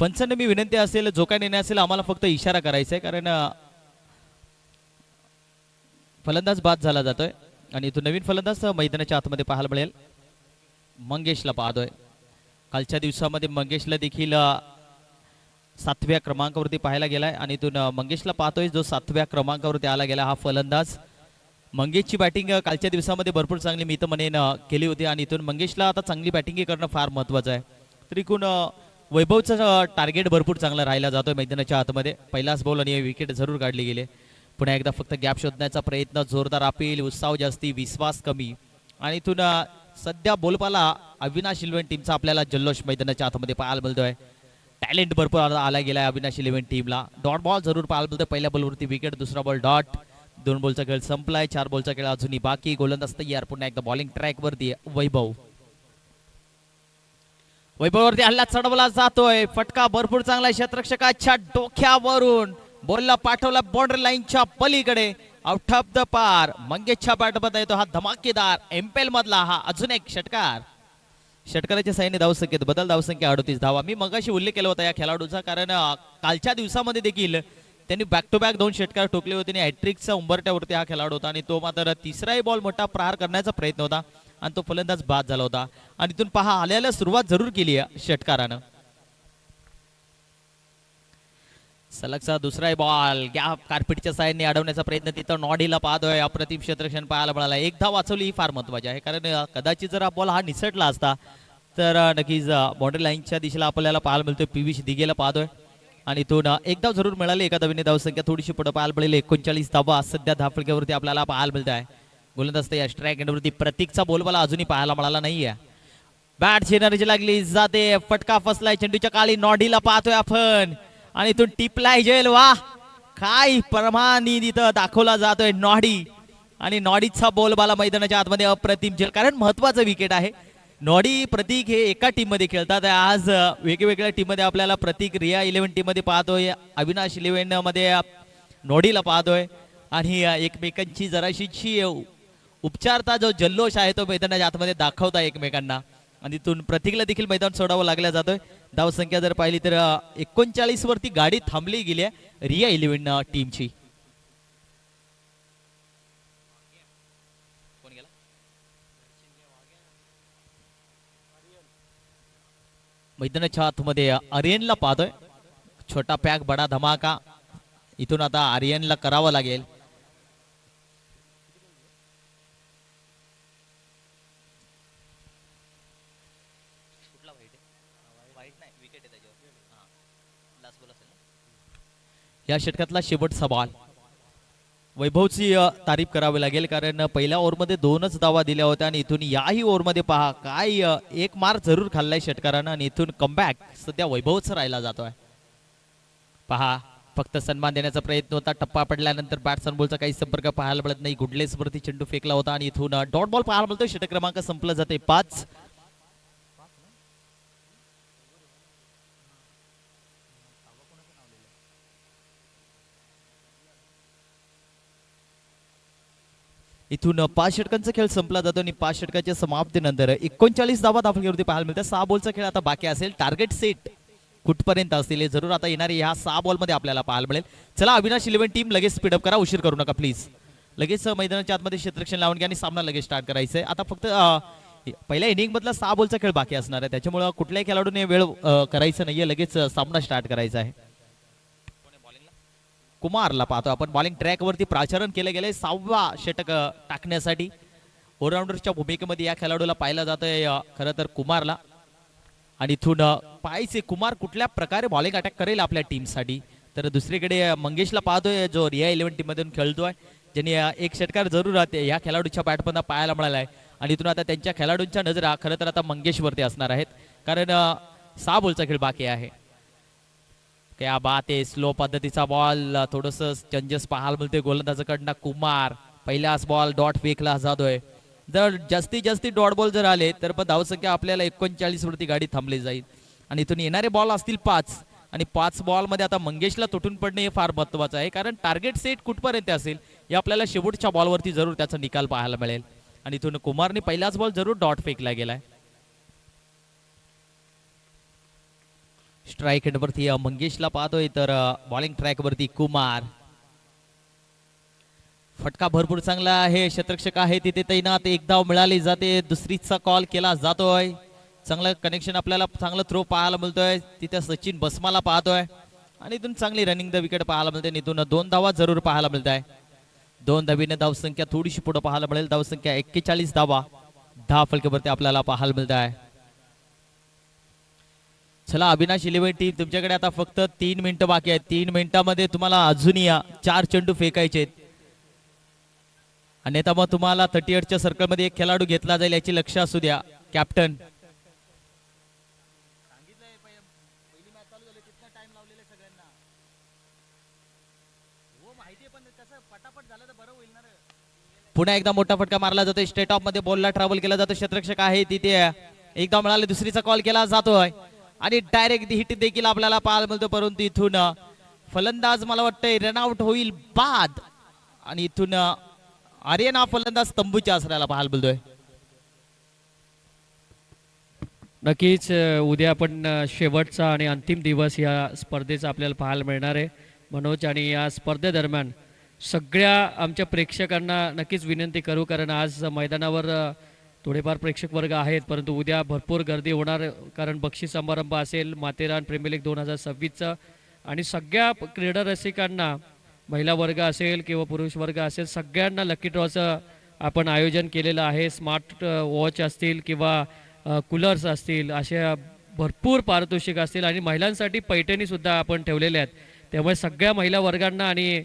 पंचांना मी विनंती असेल, जो काय निर्णय असेल आम्हाला फक्त इशारा करायचा आहे कारण फलंदाज बाद झाला जातोय आणि इथून नवीन फलंदाज मैदानाच्या आतमध्ये पाहायला मिळेल. मंगेशला पाहतोय. कालच्या दिवसामध्ये मंगेशला देखील 7व्या क्रमांकावरती पाहायला गेलाय आणि इथून मंगेशला पाहतोय जो 7व्या क्रमांकावरती आला गेला हा फलंदाज. मंगेशची बॅटिंग कालच्या दिवसामध्ये भरपूर चांगली मी तर म्हणेन केली होती आणि इथून मंगेशला आता चांगली बॅटिंग करणं फार महत्वाचं आहे. तर इकडून वैभवचं टार्गेट भरपूर चांगला राहिला जातोय मैदानाच्या आतमध्ये. पहिलाच बॉल आणि विकेट जरूर काढली गेले. पुन्हा एकदा फक्त गॅप शोधण्याचा प्रयत्न. जोरदार अपील, उत्साह जास्ती, विश्वास कमी आणि इथून सध्या बोलबाला अविनाश 11 टीमचा आपल्याला जल्लोष मैदानाच्या आतमध्ये पाहायला मिळतोय. टॅलेंट भरपूर आला गेलाय अविनाश 11 टीमला. डॉट बॉल जरूर पाहायला मिळतोय. पहिल्या बॉलवरती विकेट, दुसरा बॉल डॉट. 2 बॉलचा खेळ संपलाय. 4 बॉलचा खेळ अजूनही बाकी. गोलंदाज तयार. पुन्हा एकदा बॉलिंग ट्रॅक वरती वैभव. वैभववरती हल्ला चढवला जातोय. फटका भरपूर चांगला. क्षेत्ररक्षकाच्या डोक्यावरून बॉलला पाठवला बाउंड्री लाईनच्या पलीकडे. आउट ऑफ द पार. मंगेशच्या बॅटमध्ये येतो हा धमाकेदार एम्पेल मधला हा अजून एक षटकार. षटकाराच्या साहाय्याने धावसंख्येत बदल. धावसंख्या 38 धावा. मी मगाशी उल्लेख केला होता या खेळाडूचा कारण कालच्या दिवसामध्ये देखील त्यांनी बॅक टू बॅक 2 षटकार ठोकले होते आणि हॅट्रिकच्या उंबरट्यावरती हा खेळाडू होता आणि तो मात्र तिसराही बॉल मोठा प्रहार करण्याचा प्रयत्न होता आणि तो फलंदाज बाद झाला होता. आणि इथून पहा आल्याला सुरुवात जरूर केली आहे षटकारानं. सलगचा दुसरा बॉल गॅप कार्पेटच्या साहाय्याने अडवण्याचा प्रयत्न. तिथं नॉडीला पाहतोय. अप्रतिम क्षेत्ररक्षण पाहायला मिळाला. 1 धाव वाचवली ही फार महत्वाची आहे कारण कदाचित जर हा बॉल हा निसटला असता तर नक्कीच बाउंड्री लाईनच्या दिशेला आपल्याला पाहायला मिळतोय. पीव्ही दिघेला पाहतोय आणि तो एक धाव जरूर मिळाली. एका धावीने धावसंख्या थोडीशी पुढे पाहायला मिळेल. 39 धावा सध्या धावफलक्यावरती आपल्याला पाहायला मिळत आहे. गोलंदाज या स्ट्राईक एंडवरती प्रतीकचा बोलबाला अजूनही पाहायला मिळाला नाहीये. बॅट एनर्जी लागली जाते. फटका फसलाय चेंडूच्या काळी. नॉडीला पाहतोय आपण आणि इथून टिपलाय जेल. वा काय प्रमाणी तिथं दाखवला जातोय नॉडी. आणि नॉडीचा बोलबाला मैदानाच्या आतमध्ये अप्रतिम झेल. कारण महत्वाचं विकेट आहे. नॉडी प्रतीक हे एका टीम मध्ये खेळतात. आज वेगवेगळ्या टीम मध्ये आपल्याला प्रतीक रिया 11 टीम मध्ये पाहतोय. अविनाश 11 मध्ये नॉडीला पाहतोय. आणि एकमेकांची जराशीची उपचारता जो जल्लोष आहे तो मैदानाच्या आतमध्ये दाखवता एकमेकांना. आणि तिथून प्रतीकला देखील मैदान सोडावं लागल्या जातोय. धावसंख्या जर पाहिली तर 39 वरती गाडी थांबली गेली आहे रिया 11 टीमची. मैदानाच्या आतमध्ये आर्यनला पाहतोय. छोटा पॅक बडा धमाका इथून आता आर्यनला करावं लागेल. या षटकातला शेवटचा बॉल. वैभवची तारीफ करावी लागेल कारण पहिल्या ओव्हरमध्ये 2च धावा दिल्या होत्या आणि इथून याही ओव्हरमध्ये पहा काय एक मार जरूर खाल्लाय षटकारानं आणि इथून कमबॅक सध्या वैभवच राहिला जातोय. पहा फक्त सन्मान देण्याचा प्रयत्न होता. टप्पा पडल्यानंतर बॅट्समन बॉलचा काही संपर्क पाहायला मिळत नाही. गुडलेस वरती चेंडू फेकला होता आणि इथून डॉट बॉल पाहायला मिळतोय. षटक क्रमांक संपला जाते 5. इथून 5 षटकांचा खेळ संपला जातो आणि 5 षटकाच्या समाप्तीनंतर 39 धावा धावफलकावरती पाहायला मिळतात. 6 बॉलचा खेळ आता बाकी असेल. टार्गेट सेट कुठपर्यंत असतील हे जरूर आता येणारे ह्या 6 बॉल मध्ये आपल्याला पाहायला मिळेल. चला अविनाश 11 टीम लगेच स्पीडअप करा. उशीर करू नका प्लीज. लगेच मैदानाच्या आतमध्ये क्षेत्ररक्षण लावून घ्या आणि सामना लगेच स्टार्ट करायचा आहे. आता फक्त पहिल्या इनिंग मधला 6 बॉलचा खेळ बाकी असणार आहे. त्याच्यामुळे कुठल्याही खेळाडूने वेळ करायचं नाहीये. लगेच सामना स्टार्ट करायचा आहे. कुमारला पाहतो आपण. बॉलिंग ट्रॅक वरती प्राचारण केलं गेलंय 6वा षटक टाकण्यासाठी. ऑलराऊंडरच्या भूमिकेमध्ये या खेळाडूला पाहिलं जातंय खरं तर कुमारला. आणि इथून पाहायचे कुमार कुठल्या प्रकारे बॉलिंग अटॅक करेल आपल्या टीमसाठी. तर दुसरीकडे मंगेशला पाहतोय जो रिया 11 टीम मधून खेळतोय. ज्यांनी एक षटकार जरूर राहते या खेळाडूच्या बॅटमधून पाहायला मिळाला आहे. आणि इथून आता त्यांच्या खेळाडूंच्या नजरा खरं तर आता मंगेशवरती असणार आहेत कारण 6 बॉलचा खेळ बाकी आहे. क्या बात आहे. स्लो पद्धतीचा बॉल थोडस चेंजेस पाहायला मिळते गोलंदाजाकडनं. कुमार पहिलाच बॉल डॉट फेकला जातोय. जर जास्तीत जास्त डॉट बॉल जर आले तर पण धावसंख्या आपल्याला 39 वरती गाडी थांबली जाईल. आणि इथून येणारे बॉल असतील 5 आणि 5 बॉल मध्ये आता मंगेशला तुटून पडणे हे फार महत्वाचं आहे कारण टार्गेट सेट कुठपर्यंत असेल हे आपल्याला शेवटच्या बॉलवरती जरूर त्याचा निकाल पाहायला मिळेल. आणि इथून कुमारने पहिलाच बॉल जरूर डॉट फेकला गेलाय. स्ट्राईक एंडवरती मंगेशला पाहतोय तर बॉलिंग ट्रॅक वरती कुमार. फटका भरपूर चांगला आहे. क्षेत्ररक्षक आहे तिथे तैनात. एक धाव मिळाली जाते. दुसरीचा कॉल केला जातोय. चांगलं कनेक्शन आपल्याला चांगलं थ्रो पाहायला मिळतोय. तिथे सचिन बसमाला पाहतोय आणि इथून चांगली रनिंग द विकेट पाहायला मिळते. इथून 2 धावा जरूर पाहायला मिळत आहे. 2 धावीने धावसंख्या थोडीशी पुढे पाहायला मिळेल. धावसंख्या 41 धावा धावफलकावरती आपल्याला पाहायला मिळत आहे. चला अविनाश 11 टीम तुमच्याकडे आता फक्त 3 मिनिटं बाकी आहेत. 3 मिनिटांमध्ये तुम्हाला अजूनही 4 चेंडू फेकायचे आहेत. अन्यथा मग तुम्हाला 38च्या सर्कलमध्ये एक खेळाडू घेतला जाईल याची लक्ष असू द्या. कॅप्टन पुन्हा एकदा मोठा फटका मारला जातो. स्ट्रेट ऑफ मध्ये बॉलला ट्रॅव्हल केला जातो. क्षेत्ररक्षक आहे तिथे. एकदा मिळाले. दुसरीचा कॉल केला जातोय आणि डायरेक्ट हिट देखील आपल्याला पाहायला मिळतो. परंतु इथून फलंदाज मला वाटतंय रनआउट होईल बाद. आणि इथून आर्यन हा फलंदाज तंबूच्या आसऱ्याला पाहायला मिळतोय. नक्कीच उद्या आपण शेवटचा आणि अंतिम दिवस या स्पर्धेचा आपल्याला पाहायला मिळणार आहे मनोज. आणि या स्पर्धेदरम्यान सगळ्या आमच्या प्रेक्षकांना नक्कीच विनंती करू कारण आज मैदानावर थोडेफार प्रेक्षक वर्ग आहेत परंतु उद्या भरपूर गर्दी होणार कारण बक्षीस समारंभ असेल माथेरान प्रीमियर लीग 2026चा. आणि सगळ्या क्रीडा रसिकांना महिला वर्ग असेल किंवा पुरुष वर्ग असेल सगळ्यांना लकी ड्रॉचं आपण आयोजन केलेलं आहे. स्मार्ट वॉच असतील किंवा कूलर्स असतील, अशा भरपूर पारितोषिक असतील आणि महिलांसाठी पैठणीसुद्धा आपण ठेवलेल्या आहेत. त्यामुळे सगळ्या महिला वर्गांना आणि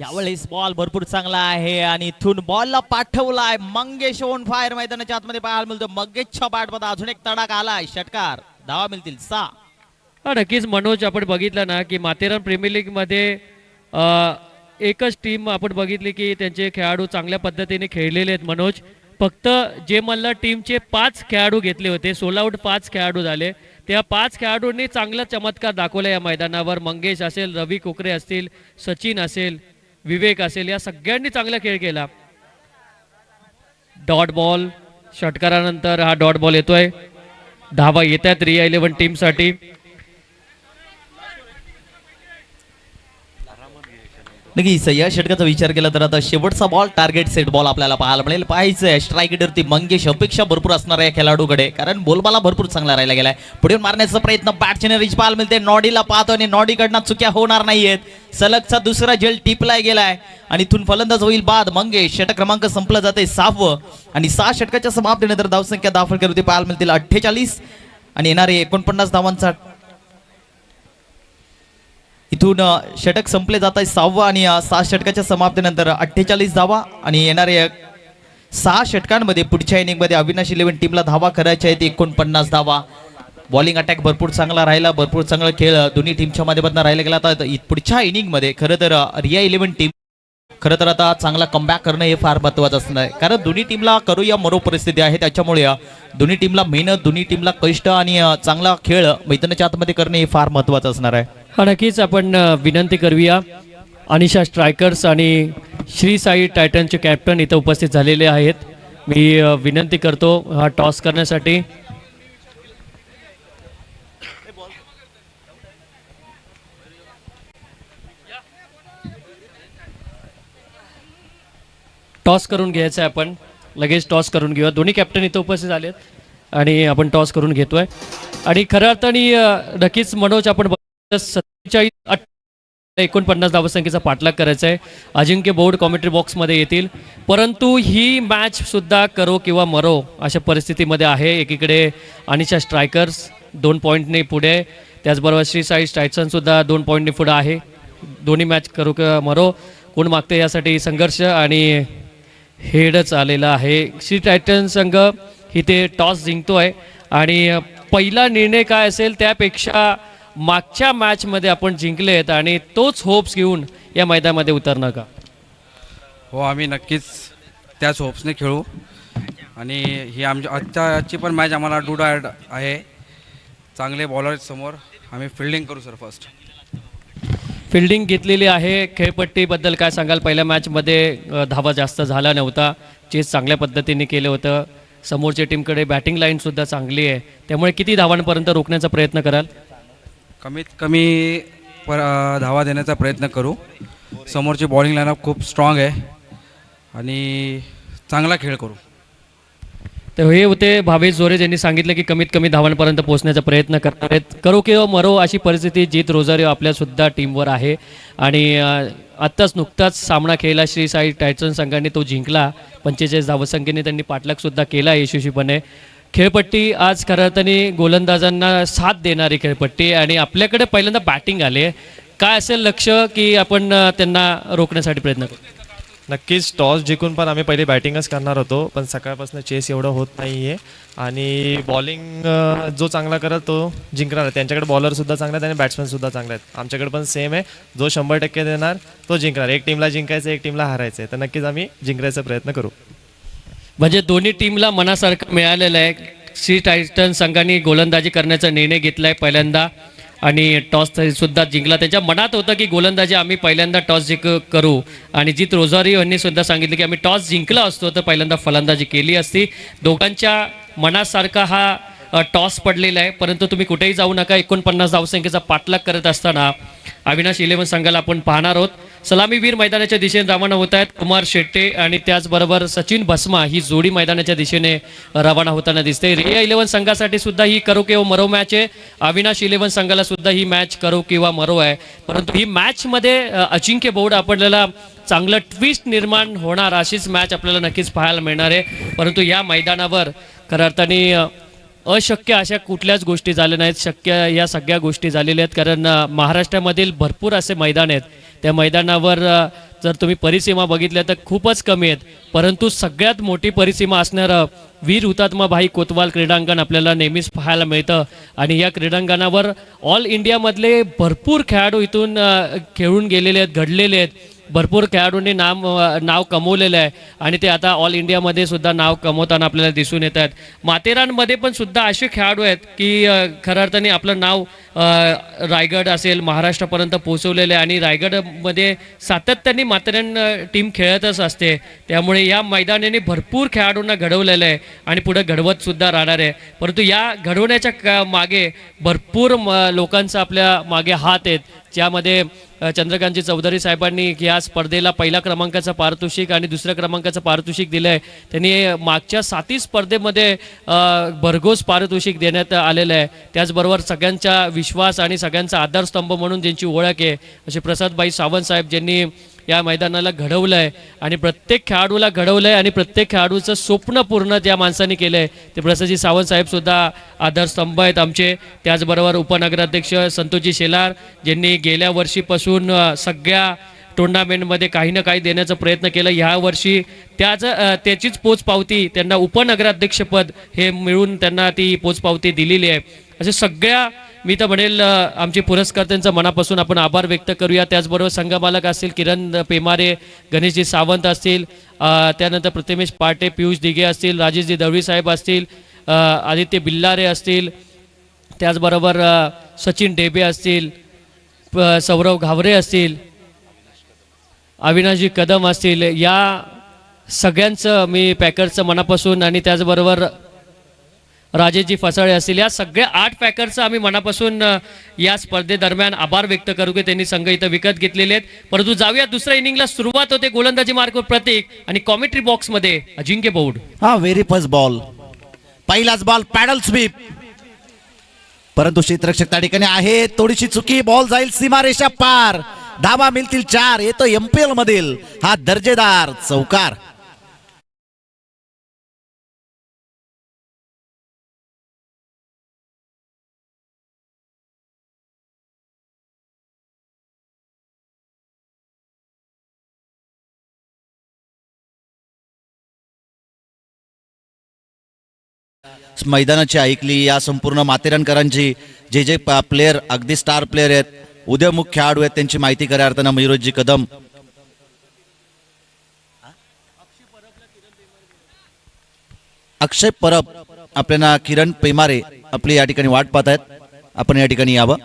यावेळेस बॉल भरपूर चांगला आहे आणि इथून बॉलला पाठवलाय मंगेश ऑन फायर. मैदानाच्या आतमध्ये पाहायला मिळतो मंगेशच्या बॅटमध्ये अजून एक तडाखा आलाय. षटकार, धावा मिळतील 6. नक्कीच मनोज, आपण बघितलं ना की माथेरान प्रीमियर लीगमध्ये एकच टीम आपण बघितली की त्यांचे खेळाडू चांगल्या पद्धतीने खेळलेले आहेत मनोज. फक्त जे मला टीमचे 5 खेळाडू घेतले होते, 16 आउट 5 खेळाडू झाले. त्या 5 खेळाडूंनी चांगला चमत्कार दाखवला या मैदानावर. मंगेश असेल, रवी कोकरे असतील, सचिन असेल, विवेक असेल, या सगळ्यांनी चांगला खेळ केला. डॉट बॉल, षटकारानंतर हा डॉट बॉल येतोय. धावा येत आहेत रिया 11 टीमसाठी. नक्कीच या षटकाचा विचार केला तर आता शेवटचा बॉल टार्गेट सेट बॉल आपल्याला पाहायला मिळेल. पाहायचंय स्ट्राईकवरती मंगेश, अपेक्षा भरपूर असणार आहे खेळाडूकडे, कारण बोलबाला भरपूर चांगला राहिला गेलाय. पुढे मारण्याचा प्रयत्न, बॅटची रिच बॉल मिळते, नॉडीला पाहतो आणि नॉडीकडनं चुक्या होणार नाहीयेत. सलगचा दुसरा झेल टिपलाय गेलाय आणि इथून फलंदाज होईल बाद मंगेश. षटक क्रमांक संपला जाते 6वं आणि 6 षटकाच्या समाप्तीनंतर धावसंख्या दाखल करते पाहायला मिळतील 48 आणि येणारे 49 धावांचा. इथून षटक संपले जात आहे 6वं आणि 6 षटकाच्या समाप्तीनंतर 48 धावा आणि येणारे 6 षटकांमध्ये पुढच्या इनिंगमध्ये अविनाश 11 टीमला धावा करायच्या आहेत 49 धावा. बॉलिंग अटॅक भरपूर चांगला राहिला, भरपूर चांगला खेळ दोन्ही टीमच्या माध्यमातून राहिला गेला. आता पुढच्या इनिंगमध्ये खरं तर रिया 11 टीम खरं तर आता चांगला कमबॅक करणं हे फार महत्त्वाचं असणार आहे, कारण दोन्ही टीमला करूया मरो परिस्थिती आहे. त्याच्यामुळे दोन्ही टीमला मेहनत, दोन्ही टीमला कष्ट आणि चांगला खेळ मैदानाच्या आतमध्ये करणे हे फार महत्त्वाचं असणार आहे. नक्कीच आपण विनंती करूया. अनिशा स्ट्रायकर्स आणि श्री साई टायटनचे कॅप्टन इथं उपस्थित झालेले आहेत. मी विनंती करतो हा टॉस करण्यासाठी. टॉस करून घ्यायचं आहे, आपण लगेच टॉस करून घेऊया. दोन्ही कॅप्टन इथं उपस्थित झालेत आणि आपण टॉस करून घेतोय. आणि खऱ्या अर्थाने नक्कीच मनोज, आपण 47-49 धावसंख्येचा पाठलाग करायचा आहे. अजिंक्य बोर्ड कॉमेंट्री बॉक्समध्ये येतील, परंतु ही मॅच सुद्धा करो किंवा मरो अशा परिस्थितीमध्ये आहे. एकीकडे अनिशा स्ट्रायकर्स 2 पॉईंटने पुढे, त्याचबरोबर श्री साई टायटन सुद्धा 2 पॉईंटने पुढे आहे. दोन्ही मॅच करो किंवा मरो, कोण मागते यासाठी संघर्ष आणि हेडच आलेला आहे. श्री टायटन संघ इथे टॉस जिंकतोय आणि पहिला निर्णय काय असेल त्यापेक्षा मागच्या मॅचमध्ये आपण जिंकलेत आणि तोच होप्स घेऊन या मैदानामध्ये उतरणार का? हो, आम्ही नक्कीच त्याच होप्सने खेळू आणि ही आजची पण मॅच आम्हाला डूड आहे. चांगले बॉलर समोर, आम्ही फिल्डिंग करू सर. फर्स्ट फिल्डिंग घेतलेली आहे. खेळपट्टीबद्दल काय सांगाल? पहिल्या मॅचमध्ये धावा जास्त झाला नव्हता, चेस चांगल्या पद्धतीने केलं होतं. समोरच्या टीमकडे बॅटिंग लाईनसुद्धा चांगली आहे, त्यामुळे किती धावांपर्यंत रोखण्याचा प्रयत्न कराल? कमीत कमी धावा देण्याचा प्रयत्न करू. समोरची बॉलिंग लाईनअप खूप स्ट्रॉंग आहे आणि चांगला खेळ करू. तर हे होते भावेश जोरे, ज्यांनी सांगितलं की कमीत कमी धावांपर्यंत पोहोचण्याचा प्रयत्न करणार आहेत. करो किंवा मरो अशी परिस्थिती जीत रोजारिओ आपल्यासुद्धा टीमवर आहे आणि नुकताच सामना खेळला श्री साई टायटन संघाने, तो जिंकला. 45 धावसंख्येने त्यांनी पाठलागसुद्धा केला यशस्वीपणे. खेळपट्टी आज खरं अर्थाने गोलंदाजांना साथ देणारी खेळपट्टी आणि आपल्याकडे पहिल्यांदा बॅटिंग आले. काय असेल लक्ष की आपण त्यांना रोखण्यासाठी प्रयत्न करू? नक्कीच टॉस जिंकून पण आम्ही पहिले बॅटिंगच करणार होतो, पण सकाळपासून चेस एवढं होत नाही आहे आणि बॉलिंग जो चांगला करेल तो जिंकणार आहे. त्यांच्याकडे बॉलरसुद्धा चांगले आहेत आणि बॅट्समॅनसुद्धा चांगले आहेत. आमच्याकडे पण सेम आहे, जो 100% देणार तो जिंकणार. एक टीमला जिंकायचं, एक टीमला हारायचं आहे, तर नक्कीच आम्ही जिंकायचा प्रयत्न करू. म्हणजे दोन्ही टीमला मनासारखं मिळालेलं आहे. श्री टायटन संघाने गोलंदाजी करण्याचा निर्णय घेतला आहे पहिल्यांदा आणि टॉस सुद्धा जिंकला. त्यांच्या मनात होतं की गोलंदाजी आम्ही पहिल्यांदा टॉस करू आणि जीत रोजारिओ यांनी सुद्धा सांगितलं की आम्ही टॉस जिंकला असतो तर पहिल्यांदा फलंदाजी केली असती. दोघांच्या मनासारखा हा टॉस पडलेला आहे, परंतु तुम्ही कुठेही जाऊ नका. 49 धावसंख्येचा पाठलाग करत असताना अविनाश 11 संघाला आपण पाहणार आहोत. सलामीवीर मैदानाच्या दिशेने रवाना होत आहेत. कुमार शेट्टे आणि त्याचबरोबर सचिन भस्मा ही जोडी मैदानाच्या दिशेने रवाना होताना दिसते. रिया 11 संघासाठी सुद्धा ही करो किंवा मरो मॅच आहे. अविनाश 11 संघाला सुद्धा ही मॅच करो किंवा मरो आहे, परंतु ही मॅचमध्ये अजिंक्य बोर्ड आपल्याला चांगलं ट्विस्ट निर्माण होणार अशीच मॅच आपल्याला नक्कीच पाहायला मिळणार आहे. परंतु या मैदानावर खऱ्या अर्थाने अशक्य अशा कुठल्याच गोष्टी झाल्या नाहीत. शक्य या सगळ्या गोष्टी झालेल्या आहेत, कारण महाराष्ट्रामधील भरपूर असे मैदान आहेत. त्या मैदानावर जर तुम्ही परिसीमा बघितल्या तर खूपच कमी आहेत, परंतु सगळ्यात मोठी परिसीमा असणारं वीर हुतात्मा भाई कोतवाल क्रीडांगण आपल्याला नेहमीच पाहायला मिळतं. आणि या क्रीडांगणावर ऑल इंडियामधले भरपूर खेळाडू इथून खेळून गेलेले आहेत, घडलेले आहेत. भरपूर खेळाडूंनी नाव कमवलेलं आहे आणि ते आता ऑल इंडियामध्ये सुद्धा नाव कमवताना आपल्याला दिसून येत आहेत. माथेरानमध्ये पण सुद्धा असे खेळाडू आहेत की खऱ्या अर्थाने आपलं नाव रायगड असेल महाराष्ट्रापर्यंत पोहोचवलेलं आहे आणि रायगडमध्ये सातत्याने माथेरान टीम खेळतच असते. त्यामुळे या मैदानाने भरपूर खेळाडूंना घडवलेलं आहे आणि पुढे घडवत सुद्धा राहणार आहे. परंतु या घडवण्याच्या मागे भरपूर लोकांचा आपल्या मागे हात आहेत, ज्यामध्ये चंद्रकांतजी चौधरी साहेबांनी या स्पर्धेला पहिल्या क्रमांकाचं पारितोषिक आणि दुसऱ्या क्रमांकाचं पारितोषिक दिलं आहे. त्यांनी मागच्या 7 स्पर्धेमध्ये भरघोस पारितोषिक देण्यात आलेलं आहे. त्याचबरोबर सगळ्यांचा विश्वास आणि सगळ्यांचा आधारस्तंभ म्हणून ज्यांची ओळख आहे असे प्रसादभाई सावंत साहेब, ज्यांनी या मैदानाला घडवलं आहे आणि प्रत्येक खेळाडूला घडवलं आहे आणि प्रत्येक खेळाडूचं स्वप्न पूर्ण ज्या माणसांनी केलं आहे ते प्रसादजी सावंत साहेबसुद्धा आधारस्तंभ आहेत आमचे. त्याचबरोबर उपनगराध्यक्ष संतोषजी शेलार, ज्यांनी गेल्या वर्षीपासून सगळ्या टुर्नामेंटमध्ये काही ना काही देण्याचा प्रयत्न केला. ह्या वर्षी त्याचीच पोचपावती त्यांना उपनगराध्यक्षपद हे मिळून त्यांना ती पोचपावती दिलेली आहे. असे सगळ्या मी तर म्हणेल आमचे पुरस्कर्त्यांचा मनापासून आपण आभार व्यक्त करूया. त्याचबरोबर संघमालक असतील किरण पेमारे, गणेशजी सावंत असतील, त्यानंतर प्रतिमेश पाटे, पियुष दिघे असतील, राजेशजी दळवी साहेब असतील, आदित्य बिल्लारे असतील, त्याचबरोबर सचिन डेबे असतील, सौरव घावरे असतील, अविनाशजी कदम असतील, या सगळ्यांचं मी पॅकरचं मनापासून आणि त्याचबरोबर राजेशजी फसाळे असतील, या सगळ्या 8 पॅकरचं आम्ही मनापासून या स्पर्धेदरम्यान आभार व्यक्त करू की त्यांनी संघ इथं विकत घेतलेले आहेत. परंतु जाऊया दुसऱ्या इनिंगला. सुरुवात होते गोलंदाजी मार्कवर प्रतीक आणि कॉमेंट्री बॉक्समध्ये अजिंक्य बौड. व्हेरी फर्स्ट बॉल, पहिलाच बॉल पॅडल स्वीप, परंतु क्षेत्ररक्षक त्या ठिकाणी आहे. थोडीशी चुकी, बॉल जाईल सीमारेषा पार, धावा मिळतील 4. येतो एमपीएल मधील हा दर्जेदार चौकार. मैदानाची ऐकली या संपूर्ण माथेरानकरांची जे जे प्लेयर अगदी स्टार प्लेयर आहेत, उदयमुख खेळाडू आहेत, त्यांची माहिती खऱ्या अर्थानं मयुरजी कदम, अक्षय परब, आपल्याला किरण पेमारे आपली या ठिकाणी वाट पाहत आहेत. आपण या ठिकाणी यावं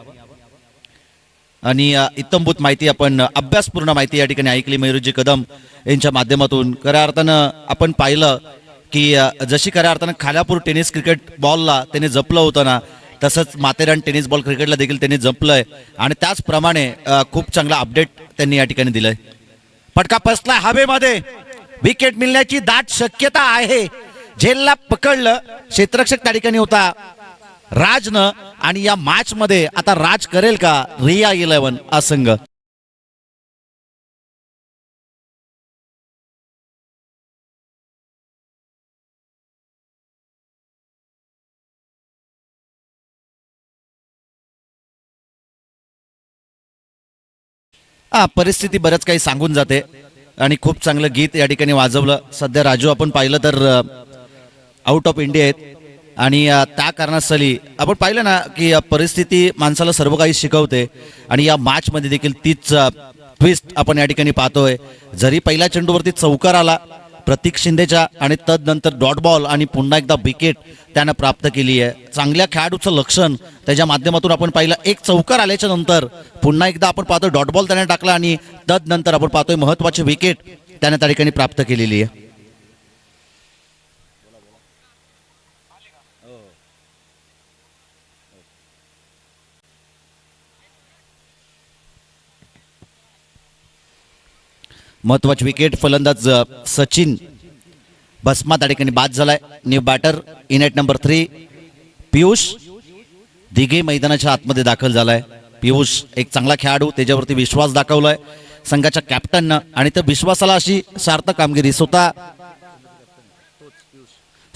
आणि इत्तमभूत माहिती आपण अभ्यासपूर्ण माहिती या ठिकाणी ऐकली मयुरजी कदम यांच्या माध्यमातून. खऱ्या अर्थानं आपण पाहिलं की जशी खऱ्या अर्थानं खालापूर टेनिस क्रिकेट बॉलला त्याने जपलं होतं ना, तसंच माथेरान टेनिस बॉल क्रिकेटला देखील त्यांनी जपलंय आणि त्याचप्रमाणे खूप चांगला अपडेट त्यांनी या ठिकाणी दिलंय. फटका बसला हवेमध्ये, विकेट मिळण्याची दाट शक्यता आहे. झेलला पकडलं, क्षेत्ररक्षक त्या ठिकाणी होता राजनं आणि या मॅच मध्ये आता राज करेल का रिया 11 हा संघ. परिस्थिती बरंच काही सांगून जाते आणि खूप चांगलं गीत या ठिकाणी वाजवलं. सध्या राजू आपण पाहिलं तर आउट ऑफ इंडिया आहेत आणि त्या कारणास्तली आपण पाहिलं ना की परिस्थिती माणसाला सर्व काही शिकवते आणि या मॅच मध्ये देखील तीच ट्विस्ट आपण या ठिकाणी पाहतोय. जरी पहिल्या चेंडूवरती चौकार आला प्रतीक शिंदेच्या आणि तदनंतर डॉट बॉल आणि पुन्हा एकदा विकेट त्यानं प्राप्त केली आहे. चांगल्या खेळाडूचं लक्षण त्याच्या माध्यमातून आपण पाहिलं. एक चौकार आल्याच्या नंतर पुन्हा एकदा आपण पाहतोय डॉट बॉल त्याने टाकला आणि तदनंतर आपण पाहतोय महत्वाची विकेट त्याने त्या ठिकाणी प्राप्त केलेली आहे. महत्वाची विकेट. फलंदाज सचिन बसमा त्या ठिकाणी बाद झालाय. New batter in at number 3 Piyush Dighe मैदानाच्या आतमध्ये दाखल झालाय. पियुष एक चांगला खेळाडू, त्याच्यावरती विश्वास दाखवलाय संघाच्या कॅप्टननं आणि त्या विश्वासाला अशी सार्थक कामगिरी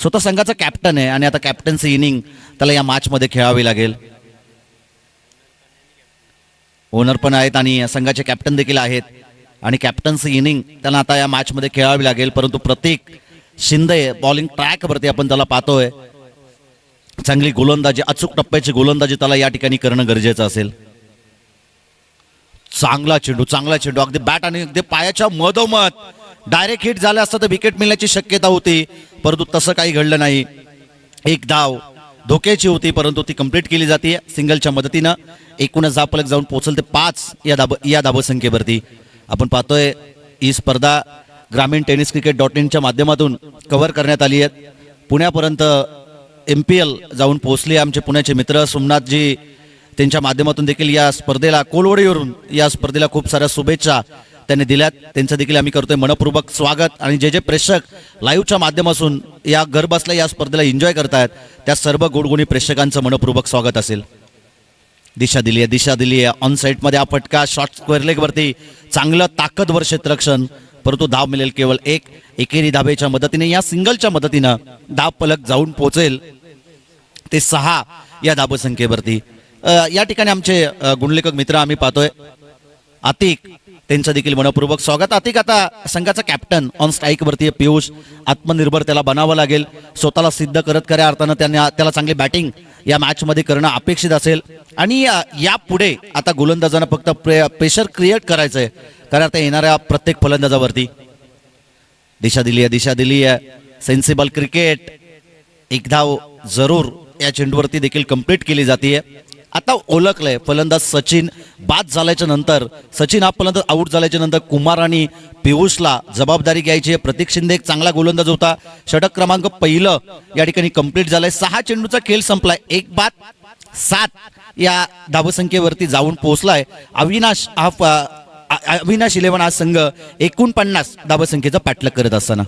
स्वतः संघाचा कॅप्टन आहे आणि आता कॅप्टन्सी इनिंग त्याला या मॅचमध्ये खेळावी लागेल. ओनर पण आहेत आणि संघाचे कॅप्टन देखील आहेत आणि कॅप्टन्सी इनिंग त्यांना आता या मॅचमध्ये खेळावी लागेल. परंतु प्रतीक शिंदे बॉलिंग ट्रॅकवरती आपण त्याला पाहतोय. चांगली गोलंदाजी, अचूक टप्प्याची गोलंदाजी त्याला या ठिकाणी करणं गरजेचं असेल. चांगला चेंडू अगदी बॅट आणि अगदी पायाच्या मधोमध डायरेक्ट हिट झालं असतं तर विकेट मिळण्याची शक्यता होती, परंतु तसं काही घडलं नाही. एक धाव धोक्याची होती परंतु ती कंप्लीट केली जाते सिंगलच्या मदतीनं. एकूणच धावफलक जाऊन पोहोचल ते 5 या धावसंख्येवरती. आपण पाहतोय ही स्पर्धा ग्रामीण टेनिस क्रिकेट .in च्या माध्यमातून कव्हर करण्यात आली आहे. पुण्यापर्यंत MPL जाऊन पोहोचले आमचे पुण्याचे मित्र सोमनाथजी. त्यांच्या माध्यमातून देखील या स्पर्धेला कोलवडीवरून या स्पर्धेला खूप साऱ्या शुभेच्छा त्यांनी दिल्यात. त्यांचं देखील आम्ही करतोय मनपूर्वक स्वागत. आणि जे प्रेक्षक लाईव्हच्या माध्यमातून या घरबसल्या या स्पर्धेला एन्जॉय करतायत त्या सर्व गुणगुणी प्रेक्षकांचं मनपूर्वक स्वागत असेल. दिशा दिली आहे ऑन साईडमध्ये हा फटका शॉर्ट स्क्वेअर लेगवरती. चांगलं ताकदवर क्षेत्ररक्षण, परंतु धाव मिळेल केवळ एक. एकेरी धाबेच्या मदतीने या सिंगलच्या मदतीनं धाव फलक जाऊन पोहोचेल ते 6 या धावसंख्येवरती. या ठिकाणी आमचे गुणलेखक मित्र आम्ही पाहतोय आतिक, त्यांचं देखील मनपूर्वक स्वागत. आतिक आता संघाचा कॅप्टन ऑन स्ट्राईक वरती पियुष. आत्मनिर्भर त्याला बनावं लागेल, स्वतःला सिद्ध करत खऱ्या अर्थानं त्याला चांगली बॅटिंग या मॅच मध्ये करणं अपेक्षित असेल. आणि या पुढे आता गोलंदाजांना फक्त प्रेशर क्रिएट करायचंय कारण आता येणाऱ्या प्रत्येक फलंदाजावरती. दिशा दिली आहे सेन्सिबल क्रिकेट. एक धाव जरूर या चेंडूवरती देखील कंप्लीट केली जाते. आता ओळखलंय फलंदाज सचिन बाद झाल्याच्या नंतर, सचिन हा फलंदाज आऊट झाल्याच्या नंतर कुमार आणि पियुषला जबाबदारी घ्यायची आहे. प्रतीक शिंदे एक चांगला गोलंदाज होता. षटक क्रमांक 1 या ठिकाणी कंप्लीट झालाय. 6 चेंडूचा खेळ संपलाय. 1 बाद 7 या धावसंख्येवरती जाऊन पोहोचलाय. अविनाश 11 हा संघ 49 धावसंख्येचा पाठलाग करत असताना.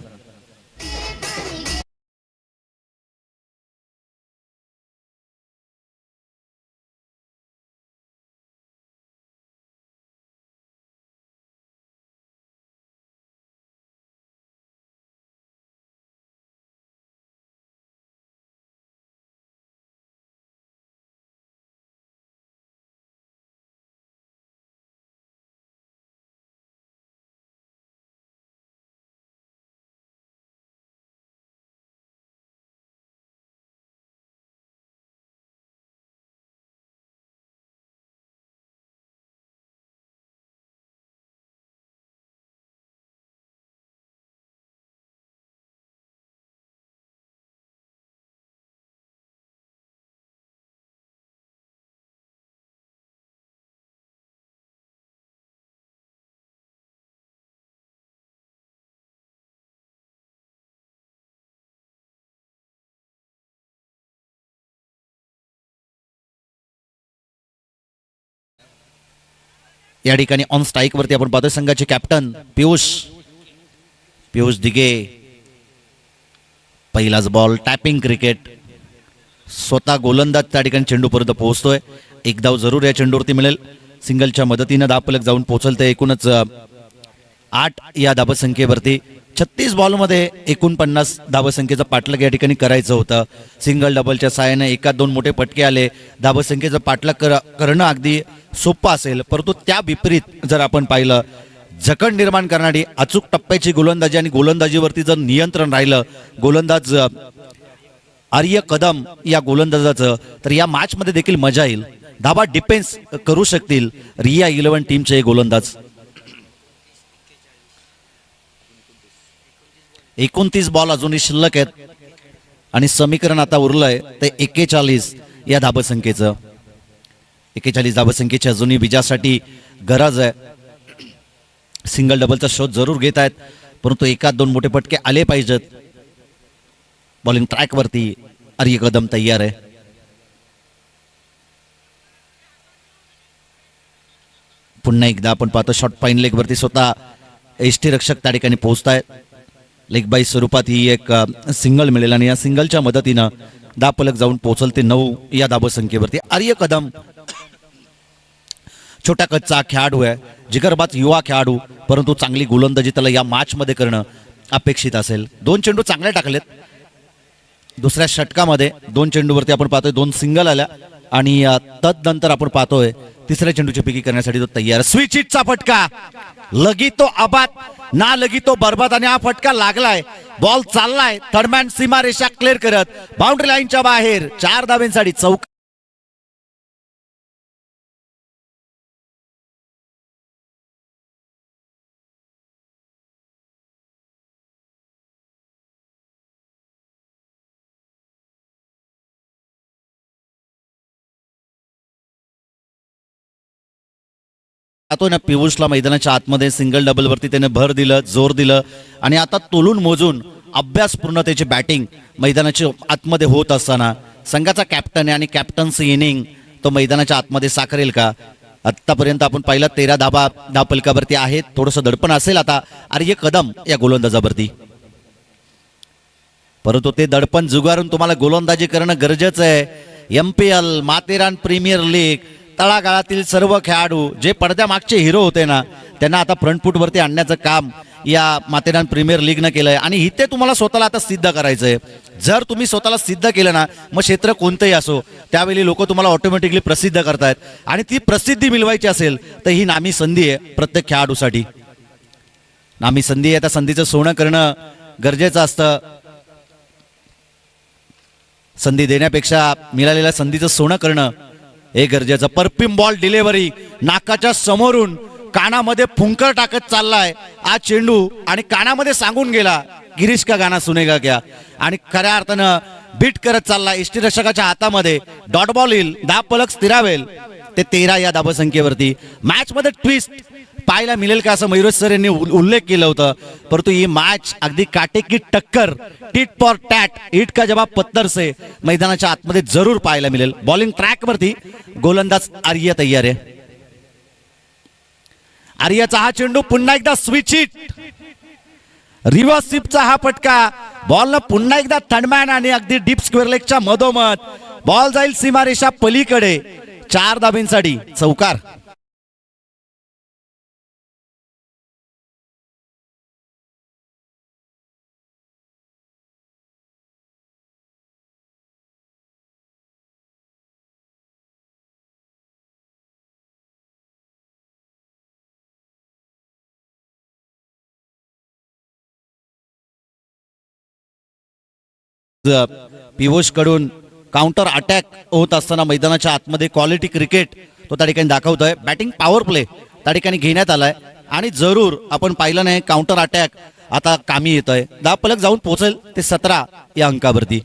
या ठिकाणी ऑन स्ट्राईक वरती आपण पाहतोय संघाचे कॅप्टन पियुष दिघे. पहिलाच बॉल टॅपिंग क्रिकेट. स्वतः गोलंदाज त्या ठिकाणी चेंडूपर्यंत पोहोचतोय. एक धाव जरूर या चेंडूवरती मिळेल. सिंगलच्या मदतीनं धावफलक जाऊन पोहोचल ते एकूणच 8 या धावसंख्येवरती. 36 बॉलमध्ये 49 धावसंख्येचा पाठलाग या ठिकाणी करायचं होतं. सिंगल डबलच्या साहाय्याने 1-2 मोठे फटके आले. धावसंख्येचा पाठलाग करणं अगदी सोपं असेल, परंतु त्या विपरीत जर आपण पाहिलं जखण निर्माण करणारी अचूक टप्प्याची गोलंदाजी आणि गोलंदाजीवरती जर नियंत्रण राहिलं गोलंदाज आर्य कदम या गोलंदाजाचं तर या मॅच मध्ये देखील मजा येईल. धाबा डिफेन्स करू शकतील रिया 11 टीमचे गोलंदाज. 29 बॉल अजूनही शिल्लक आहेत आणि समीकरण आता उरलंय ते 41 या धावसंख्येचं. 41 धावसंख्येची अजूनही विजयासाठी गरज आहे. सिंगल डबलचा शोध जरूर घेत आहेत, परंतु 1-2 मोठे फटके आले पाहिजेत. बॉलिंग ट्रॅक वरती आर्य कदम तयार आहे. पुन्हा एकदा आपण पाहतो शॉर्ट फाईन लेग वरती स्वतः एसटी रक्षक त्या ठिकाणी पोहोचतायत. लेग बाय स्वरूपात ही एक सिंगल मिळेल आणि या सिंगलच्या मदतीनं धावफलक जाऊन पोहोचल ते 9 या धावसंख्येवरती. आर्य कदम छोटा कच्चा खेळाडू आहे, जिगरबाज युवा खेळाडू, परंतु चांगली गोलंदाजी त्याला या मॅच मध्ये करणं अपेक्षित असेल. 2 चेंडू चांगले टाकलेत. दुसऱ्या षटकामध्ये 2 चेंडूवरती आपण पाहतोय 2 सिंगल आल्या आणि तदनंतर आपण पाहतोय तिसऱ्या चेंडूची पिकी करण्यासाठी तो तयार. स्विच हिटचा फटका, लगी तो आबाद ना लगी तो बरबाद, आणि हा फटका लागलाय, बॉल चाललाय, थर्डमॅन सीमारेषा क्लिअर करत बाउंड्री लाईनच्या बाहेर 4 धाब्यांसाठी चौक. पाहतोय ना पियुषला मैदानाच्या आतमध्ये सिंगल डबल वरती त्याने भर दिलं, जोर दिलं आणि आता तोलून मोजून अभ्यासपूर्ण त्याची बॅटिंग मैदानाच्या आतमध्ये होत असताना संघाचा कॅप्टन आहे आणि कॅप्टन्सी इनिंग तो मैदानाच्या आतमध्ये साकारेल का? आतापर्यंत आपण पाहिलं 13 धाबा धापलकावरती आहेत. थोडंसं दडपण असेल आता आर्य कदम या गोलंदाजावरती, परंतु ते दडपण जुगारून तुम्हाला गोलंदाजी करणं गरजेचं आहे. MPL माथेरान प्रीमियर लीग तळागाळातील सर्व खेळाडू जे पडद्यामागचे हिरो होते ना, त्यांना आता फ्रंट फूट वरती आणण्याचं काम या माथेरान प्रीमियर लीगनं केलंय आणि इथे तुम्हाला स्वतःला आता सिद्ध करायचंय. जर तुम्ही स्वतःला सिद्ध केलं ना, मग क्षेत्र कोणतंही असो त्यावेळी लोक तुम्हाला ऑटोमॅटिकली प्रसिद्ध करतायत आणि ती प्रसिद्धी मिळवायची असेल तर ही नामी संधी आहे प्रत्येक खेळाडूसाठी. नामी संधी आहे, त्या संधीचं सोनं करणं गरजेचं असतं. संधी देण्यापेक्षा मिळालेल्या संधीचं सोनं करणं हे गरजेचं. परपिम बॉल डिलिव्हरी नाकाच्या समोरून कानामध्ये फुंकर टाकत चाललाय आज चेंडू आणि कानामध्ये सांगून गेला गिरीश का गाना सुनेगा क्या, आणि खऱ्या अर्थानं बीट करत चालला. यष्टीरक्षकाच्या हातामध्ये डॉट बॉल येईल, 10 पलक स्थिरावेल ते 13 या धाबसंख्येवरती. मॅच मध्ये ट्विस्ट पाहायला मिळेल का असं मयुरेश सर यांनी उल्लेख केलं होतं, परंतु ही मॅच अगदी काटे की टक्कर, टिट फॉर टॅट, ईट का जवाब पत्थर से मैदानाच्या आतमध्ये जरूर पाहायला मिळेल. बॉलिंग ट्रॅक वरती गोलंदाज आर्य तयार आहे. आर्याचा हा चेंडू पुन्हा एकदा स्विच हिट, रिव्हर्स स्वीपचा हा फटका, बॉलनं पुन्हा एकदा थंडमॅन आणि अगदी डीप स्क्वेअर लेगच्या मधोमध बॉल जाईल सीमारेषा पलीकडे 4 धाब्यांसाठी चौकार. पियुष कडून काउंटर अटॅक होत असताना मैदानाच्या आतमध्ये क्वालिटी क्रिकेट तो त्या ठिकाणी दाखवतोय. बॅटिंग पॉवर प्ले त्या ठिकाणी घेण्यात आलाय आणि जरूर आपण पाहिलं नाही काउंटर अटॅक आता कामी येतोय. 10 पलक जाऊन पोहोचेल ते 17 या अंकावरती.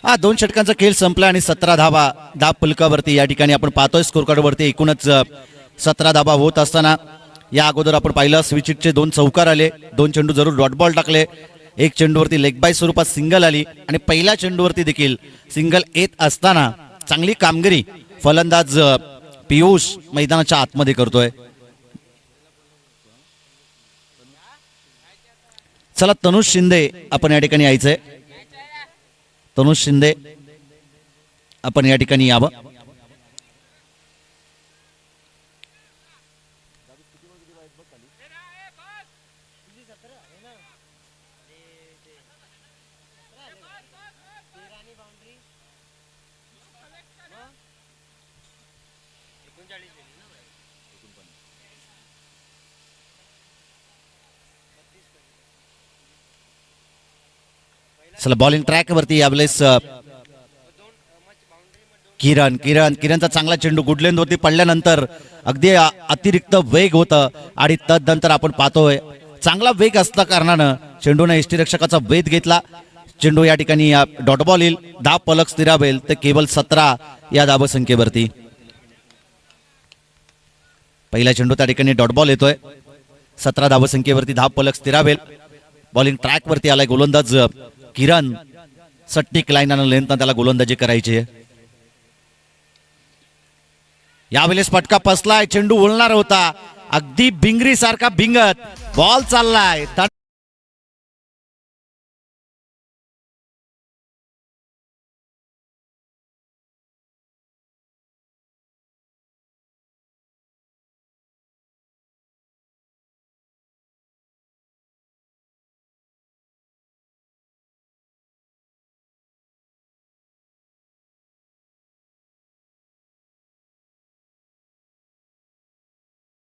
हा 2 षटकांचा खेळ संपला आणि 17 धाबा फलकावरती या ठिकाणी आपण पाहतोय. स्कोर कार्ड वरती एकूणच 17 धाबा होत असताना या अगोदर आपण पाहिलं स्विचिटचे 2 चौकार आले, 2 चेंडू जरूर डॉट बॉल टाकले, 1 चेंडूवरती लेग बाय स्वरूपात सिंगल आली आणि पहिल्या चेंडूवरती देखील सिंगल येत असताना चांगली कामगिरी फलंदाज पियुष मैदानाच्या आतमध्ये करतोय. चला तनुष शिंदे आपण या ठिकाणी यायचंय. तनुष शिंदे आपण या ठिकाणी यावं. चला बॉलिंग ट्रॅक वरती यावेळेस किरणचा चांगला चेंडू गुडलेंद वरती पडल्यानंतर अगदी अतिरिक्त वेग होतं आणि तदनंतर आपण पाहतोय चांगला वेग असल्या कारणानं चेंडूने यष्टीरक्षकाचा वेध घेतला. चेंडू या ठिकाणी डॉट बॉल येईल, 10 पलक स्थिरावेल ते केवळ 17 या धाबसंख्येवरती. पहिला चेंडू त्या ठिकाणी डॉट बॉल येतोय, 17 धाबसंख्येवरती 10 पलक स्थिरावेल. बॉलिंग ट्रॅक वरती आलाय गोलंदाज किरण. सट्टिक लाईनानं लेंथनं त्याला गोलंदाजी करायची आहे. यावेळेस फटका पसलाय, चेंडू उलणार होता अगदी भिंगरी सारखा भिंगत बॉल चाललाय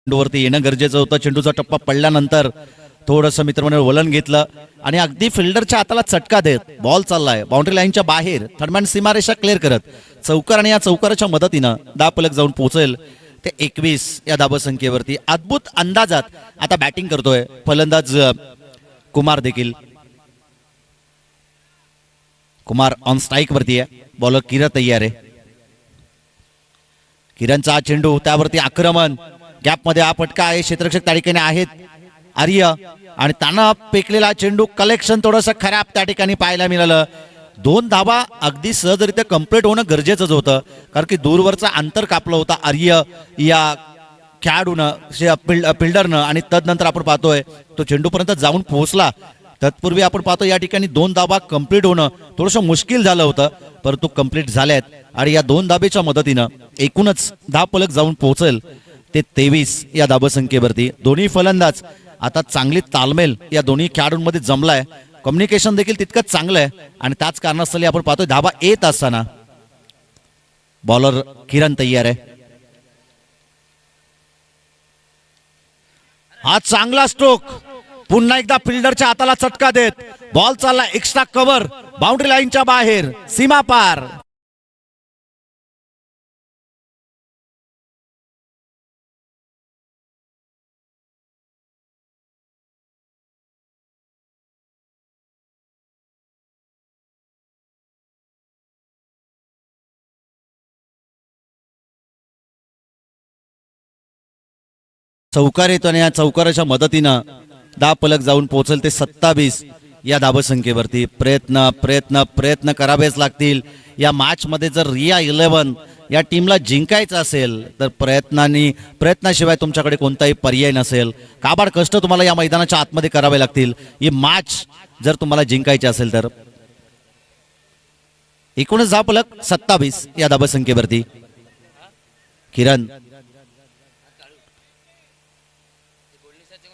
चेंडूवरती येणं गरजेचं होतं. चेंडूचा टप्पा पडल्यानंतर थोडंसं मित्रमंडळ वलन घेतलं आणि अगदी फिल्डरच्या हाताला चटका देत बॉल चाललाय बाउंड्री लाईनच्या बाहेर. थर्डमॅन सीमारेषा क्लिअर करत चौकार आणि या चौकाराच्या मदतीनं दापलक जाऊन पोहोचेल ते 21 या धाबसंख्येवरती. अद्भुत अंदाजात आता बॅटिंग करतोय फलंदाज कुमार देखील. कुमार ऑन स्ट्राईक वरती आहे. बॉलर किरण तयार आहे. किरणचा हा चेंडू त्यावरती आक्रमण. गॅपमध्ये हा फटका आहे. क्षेत्ररक्षक त्या ठिकाणी आहेत आर्य आणि त्यांना फेकलेला चेंडू कलेक्शन थोडंसं खराब त्या ठिकाणी पाहायला मिळालं. 2 धाबा अगदी सहजरित्या कंप्लीट होणं गरजेचंच होतं कारण की दूरवरचा अंतर कापलं होतं आर्य या खेळाडूनं फिल्डरनं आणि तदनंतर आपण पाहतोय तो चेंडूपर्यंत जाऊन पोहोचला. तत्पूर्वी आपण पाहतो या ठिकाणी 2 धाबा कंप्लीट होणं थोडंसं मुश्किल झालं होतं परंतु कंप्लीट झाल्यात आणि या 2 धाबेच्या मदतीनं एकूणच धापलक जाऊन पोहोचेल ते 23 या धाबसंख्येवरती. दोन्ही फलंदाज आता चांगली तालमेल या दोन्ही खेळाडूंमध्ये जमलाय. कम्युनिकेशन देखील तितकंच चांगलं आहे आणि त्याच कारणास्तव आपण पाहतोय धाबा येत असताना बॉलर किरण तयार आहे. हा चांगला स्ट्रोक. पुन्हा एकदा फिल्डरच्या हाताला चटका देत बॉल चालला एक्स्ट्रा कव्हर बाउंड्री लाईनच्या बाहेर सीमा पार. चौकार येतो आणि या चौकाराच्या मदतीनं धापलक जाऊन पोहोचेल ते 27 या धाबसंख्येवरती. प्रयत्न प्रयत्न प्रयत्न करावेच लागतील या मॅच मध्ये. जर रिया 11 या टीमला जिंकायचं असेल तर प्रयत्नाशिवाय तुमच्याकडे कोणताही पर्याय नसेल. काबाड कष्ट तुम्हाला या मैदानाच्या आतमध्ये करावे लागतील ही मॅच जर तुम्हाला जिंकायची असेल तर. एकूणच धापलक 27 या धाबसंख्येवरती. किरण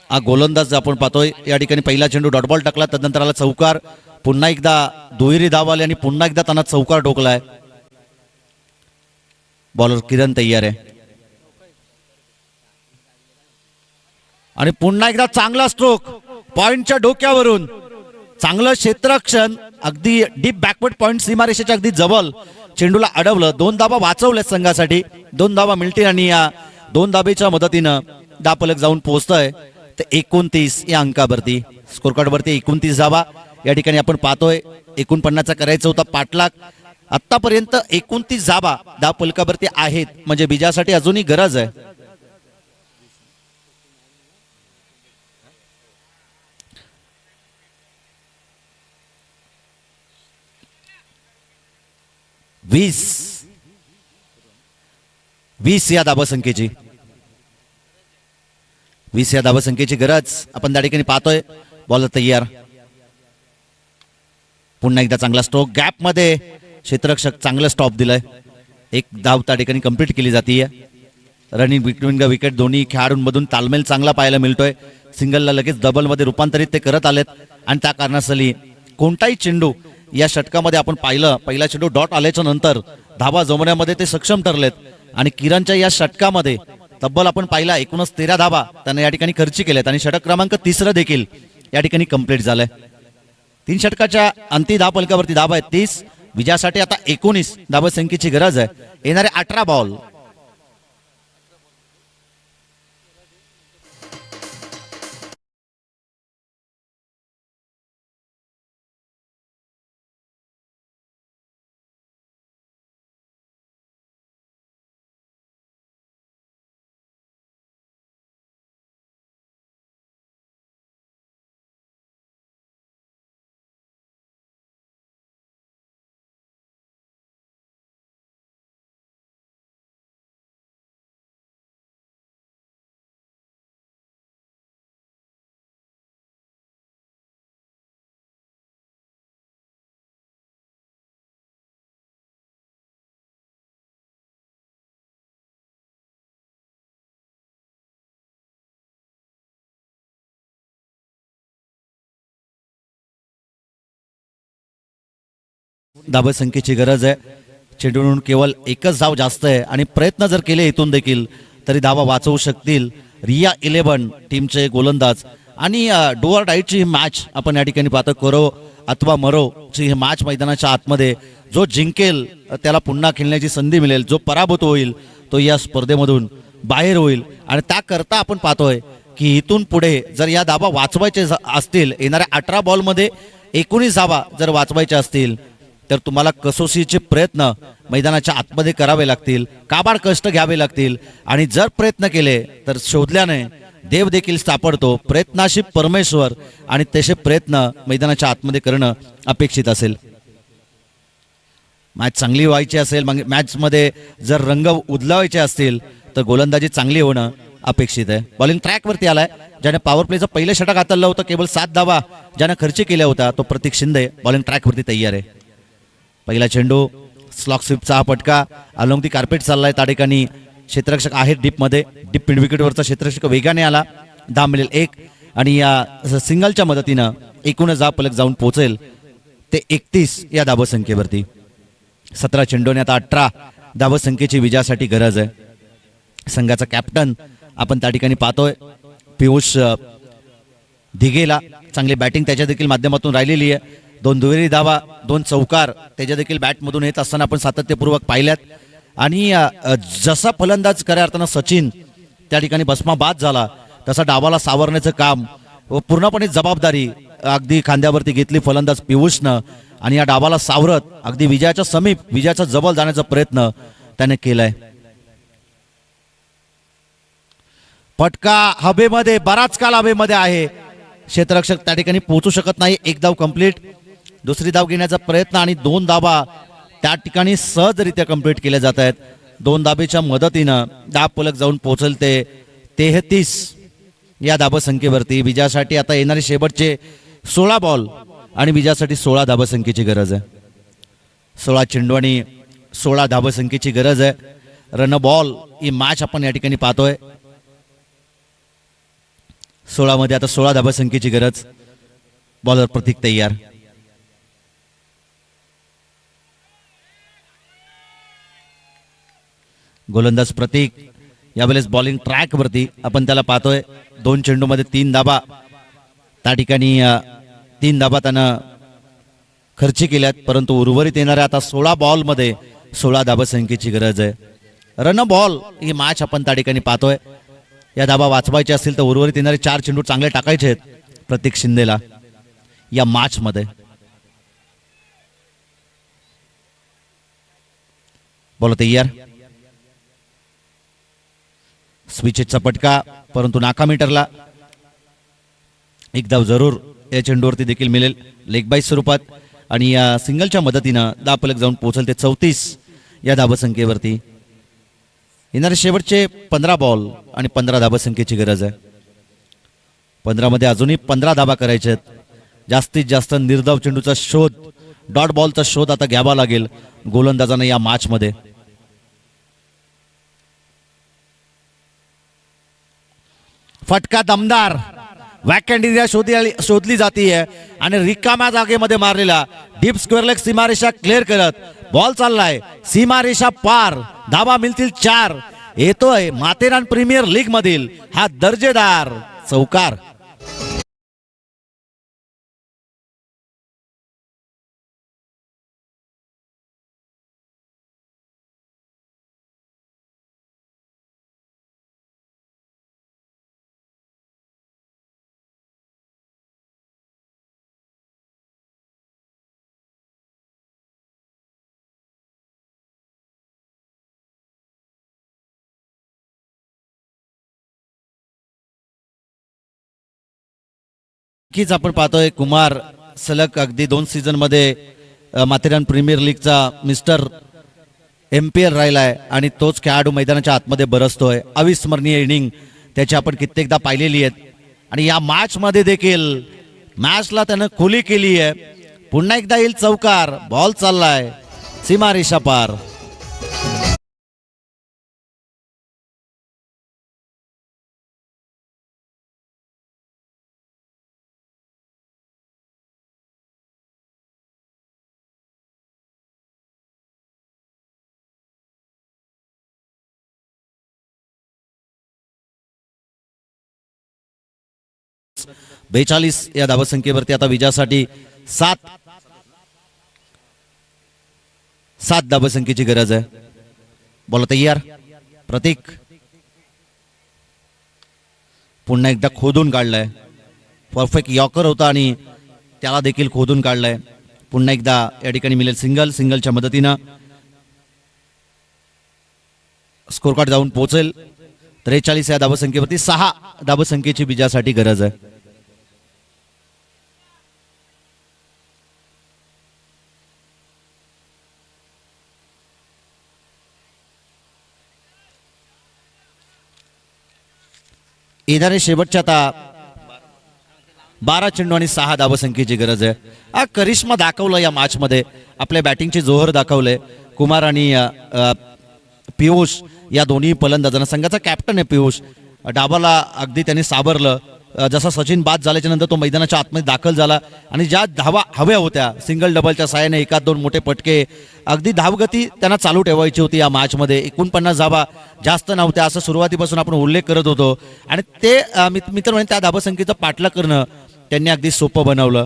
हा गोलंदाज आपण पाहतोय या ठिकाणी पहिला चेंडू डॉट बॉल टाकला तदनंतर आला चौकार. पुन्हा एकदा दुहेरी धाव आली आणि पुन्हा एकदा त्यांना चौकार ठोकलाय. बॉलर किरण तयार आहे आणि पुन्हा एकदा चांगला स्ट्रोक पॉइंटच्या डोक्यावरून. चांगलं क्षेत्ररक्षण अगदी डीप बॅकवर्ड पॉइंट सीमारेषेच्या अगदी जवळ चेंडूला अडवलं. 2 धाबा वाचवल्या संघासाठी. 2 धाबा मिळतील आणि या 2 धाबेच्या मदतीनं धापलक जाऊन पोहोचतोय ते 29 या अंकावरती. स्कोर कार्ड वरती 29 धाबा या ठिकाणी आपण पाहतोय. 49चा करायचा होता पाठलाग. आतापर्यंत 29 धाबा धापलकावरती आहेत म्हणजे बीजासाठी अजूनही गरज आहे. वीस या धाबसंख्येची 20 या धाबसंख्येची गरज आपण त्या ठिकाणी पाहतोय. बॉल तयार. पुन्हा एकदा चांगला स्ट्रोक. गॅप मध्ये क्षेत्ररक्षक चांगलं स्टॉप दिलंय. 1 धाव त्या ठिकाणी कंप्लीट केली जाते. रनिंग बिटवीन द विकेट दोन्ही खेळाडूंमधून तालमेल चांगला पाहायला मिळतोय. सिंगलला लगेच डबल मध्ये रूपांतरित ते करत आलेत आणि त्या कारणास्तव कोणताही चेंडू या षटकामध्ये आपण पाहिलं. पहिला चेंडू डॉट आल्याच्या नंतर धाबा जमवण्यामध्ये ते सक्षम ठरलेत आणि किरणच्या या षटकामध्ये तब्बल आपण पाहिला 13 धाबा त्याने या ठिकाणी खर्ची केलेत आणि षटक क्रमांक 3 देखील या ठिकाणी कंप्लीट झालंय. 3 षटकाच्या अंतिम धाबफलकावरती धाबा आहेत 30. विजयासाठी आता 19 धाबसंख्येची गरज आहे. येणारे 18 बॉल. धाबसंख्येची गरज आहे. चेंडूवरून केवळ एकच धाव जास्त आहे आणि प्रयत्न जर केले इथून देखील तरी धावा वाचवू शकतील रिया 11 टीमचे गोलंदाज. आणि डू ऑर डायची ही मॅच आपण या ठिकाणी पाहतो. करो अथवा मरोची ही मॅच मैदानाच्या आतमध्ये. जो जिंकेल त्याला पुन्हा खेळण्याची संधी मिळेल, जो पराभूत होईल तो या स्पर्धेमधून बाहेर होईल. आणि त्याकरता आपण पाहतोय की इथून पुढे जर या धावा वाचवायचे असतील, येणाऱ्या 18 बॉलमध्ये 19 धावा जर वाचवायच्या असतील तर तुम्हाला कसोशीचे प्रयत्न मैदानाच्या आतमध्ये करावे लागतील, काबाड कष्ट घ्यावे लागतील. आणि जर प्रयत्न केले तर शोधल्याने देव देखील सापडतो. प्रयत्नाशी परमेश्वर, आणि तसे प्रयत्न मैदानाच्या आतमध्ये करणं अपेक्षित असेल. मॅच चांगली व्हायची असेल, मग मॅचमध्ये जर रंग उदलावायचे असतील तर गोलंदाजी चांगली होणं अपेक्षित आहे. बॉलिंग ट्रॅकवरती आलाय, ज्याने पॉवर प्लेचं पहिलं षटक हाताळलं होतं. केवळ 7 धावा ज्याने खर्च केल्या होता तो प्रतीक शिंदे बॉलिंग ट्रॅकवरती तयार आहे. पहिला चेंडू स्लॉक स्वीपचा हा पटका अलोंग दी कार्पेट चाललाय. त्या ठिकाणी क्षेत्ररक्षक आहे डीपमध्ये. डीप मिड विकेटवरचा क्षेत्ररक्षक वेगाने आला. धाव मिळेल 1 आणि या सिंगलच्या मदतीनं एकूणच धाव फलक जाऊन पोहोचेल ते 31 या धावसंख्येवरती. 17 चेंडूने आता 18 धावसंख्येची विजयासाठी गरज आहे. संघाचा कॅप्टन आपण त्या ठिकाणी पाहतोय पियुष दिघेला. चांगली बॅटिंग त्याच्या देखील माध्यमातून राहिलेली आहे. 2 दुहेरी धावा, 2 चौकार त्याच्या देखील बॅटमधून येत असताना आपण सातत्यपूर्वक पाहिल्यात. आणि जसा फलंदाज खऱ्या अर्थानं सचिन त्या ठिकाणी भस्माबाद झाला तसा डावाला सावरण्याचं काम व पूर्णपणे जबाबदारी अगदी खांद्यावरती घेतली फलंदाज पियुषनं. आणि या डावाला सावरत अगदी विजयाच्या समीप, विजयाच्या जवळ जाण्याचा प्रयत्न त्याने केलाय. फटका हवेमध्ये, बराच काळ हवेमध्ये आहे. क्षेत्ररक्षक त्या ठिकाणी पोहोचू शकत नाही. 1 धाव कंप्लीट. दुसरी धाव घेण्याचा प्रयत्न आणि 2 धावा त्या ठिकाणी सहजरित्या कंप्लीट केल्या जात आहेत. 2 धाबेच्या मदतीनं धाव फलक जाऊन पोहोचेल ते 33 या धाबसंख्येवरती. विजयासाठी आता येणारे शेवटचे 16 बॉल आणि विजयासाठी 16 धाबसंख्येची गरज आहे. 16 चेंडू आणि 16 धाबसंख्येची गरज आहे. रन बॉल ही मॅच आपण या ठिकाणी पाहतोय. 16 मध्ये आता 16 धाबसंख्येची गरज. बॉलर प्रतीक तयार. गोलंदाज प्रतीक यावेळेस बॉलिंग ट्रॅक वरती आपण त्याला पाहतोय. 2 चेंडू मध्ये 3 धाबा त्या ठिकाणी 3 धाबा त्यानं खर्ची केल्यात. परंतु उर्वरित येणाऱ्या आता 16 बॉल मध्ये 16 धाबसंख्येची गरज आहे. रन बॉल ही मॅच आपण त्या ठिकाणी पाहतोय. या धाबा वाचवायचे असतील तर उर्वरित येणारे 4 चेंडू चांगले टाकायचे आहेत प्रतीक शिंदेला या मॅच मध्ये. बॉल तयार. स्विचचा पटका परंतु नाकामी ठरला. 1 धाव जरूर या चेंडूवरती देखील मिळेल लेग बाय स्वरूपात. आणि या सिंगलच्या मदतीनं धाव फलक जाऊन पोहोचेल ते 34 या धावसंख्येवरती. येणारे शेवटचे 15 बॉल आणि 15 धाबसंख्येची गरज आहे. 15 मध्ये अजूनही 15 धाबा करायच्या आहेत. जास्तीत जास्त निर्धाव चेंडूचा शोध, डॉट बॉलचा शोध आता घ्यावा लागेल गोलंदाजांना या मॅच मध्ये. फटका दमदार वॅकंड एरिया शोधली जातीये आणि रिकाम्या जागेमध्ये मारलेला डीप स्क्वेअर लेग सीमारेषा क्लिअर करत बॉल चाललाय सीमारेषा पार. धावा मिळतील 4. येतोय माथेरान प्रीमियर लीग मधील हा दर्जेदार चौकार. नक्कीच आपण पाहतोय कुमार सलग अगदी 2 सीझन मध्ये माथेरान प्रीमियर लीगचा मिस्टर एम्पियर राहिलाय आणि तोच खेळाडू मैदानाच्या आतमध्ये बरसतोय. अविस्मरणीय इनिंग त्याची आपण कित्येकदा पाहिलेली आहेत आणि या मॅच मध्ये देखील मॅचला त्यानं खुली केली आहे. पुन्हा एकदा येईल चौकार. बॉल चाललाय सीमारेषा पार. एकूणच 42 या धावसंख्येवरती आता विजयासाठी 7 धावसंख्येची गरज आहे. बॉल तयार. प्रतीक पुन्हा एकदा खोदून काढलाय. परफेक्ट यॉकर होता आणि त्याला देखील खोदून काढलाय. पुन्हा एकदा या ठिकाणी मिळेल सिंगलच्या मदतीनं स्कोर कार्ड जाऊन पोहोचेल. 43 या धावसंख्येवरती 6 धावसंख्येची विजयासाठी गरज आहे. येणारे शेवटच्या आता 12 चेंडू आणि 6 धावसंख्येची गरज आहे. हा करिश्मा दाखवला या मॅच मध्ये. आपल्या बॅटिंगचे जोहर दाखवले कुमार आणि पियुष या दोन्ही फलंदाजांना. संघाचा कॅप्टन आहे पियुष. डाबाला अगदी त्यांनी सावरलं. जसा सचिन बाद झाल्याच्या नंतर तो मैदानाच्या आतमध्ये दाखल झाला आणि ज्या धावा हव्या होत्या सिंगल डबलच्या साहाय्याने एकात दोन मोठे पटके अगदी धावगती त्यांना चालू ठेवायची होती या मॅच मध्ये. 49 धावा जास्त नव्हत्या असं सुरुवातीपासून आपण उल्लेख करत होतो आणि ते मित्र म्हणजे त्या धावसंख्येचं पाठलाग करणं त्यांनी अगदी सोपं बनवलं.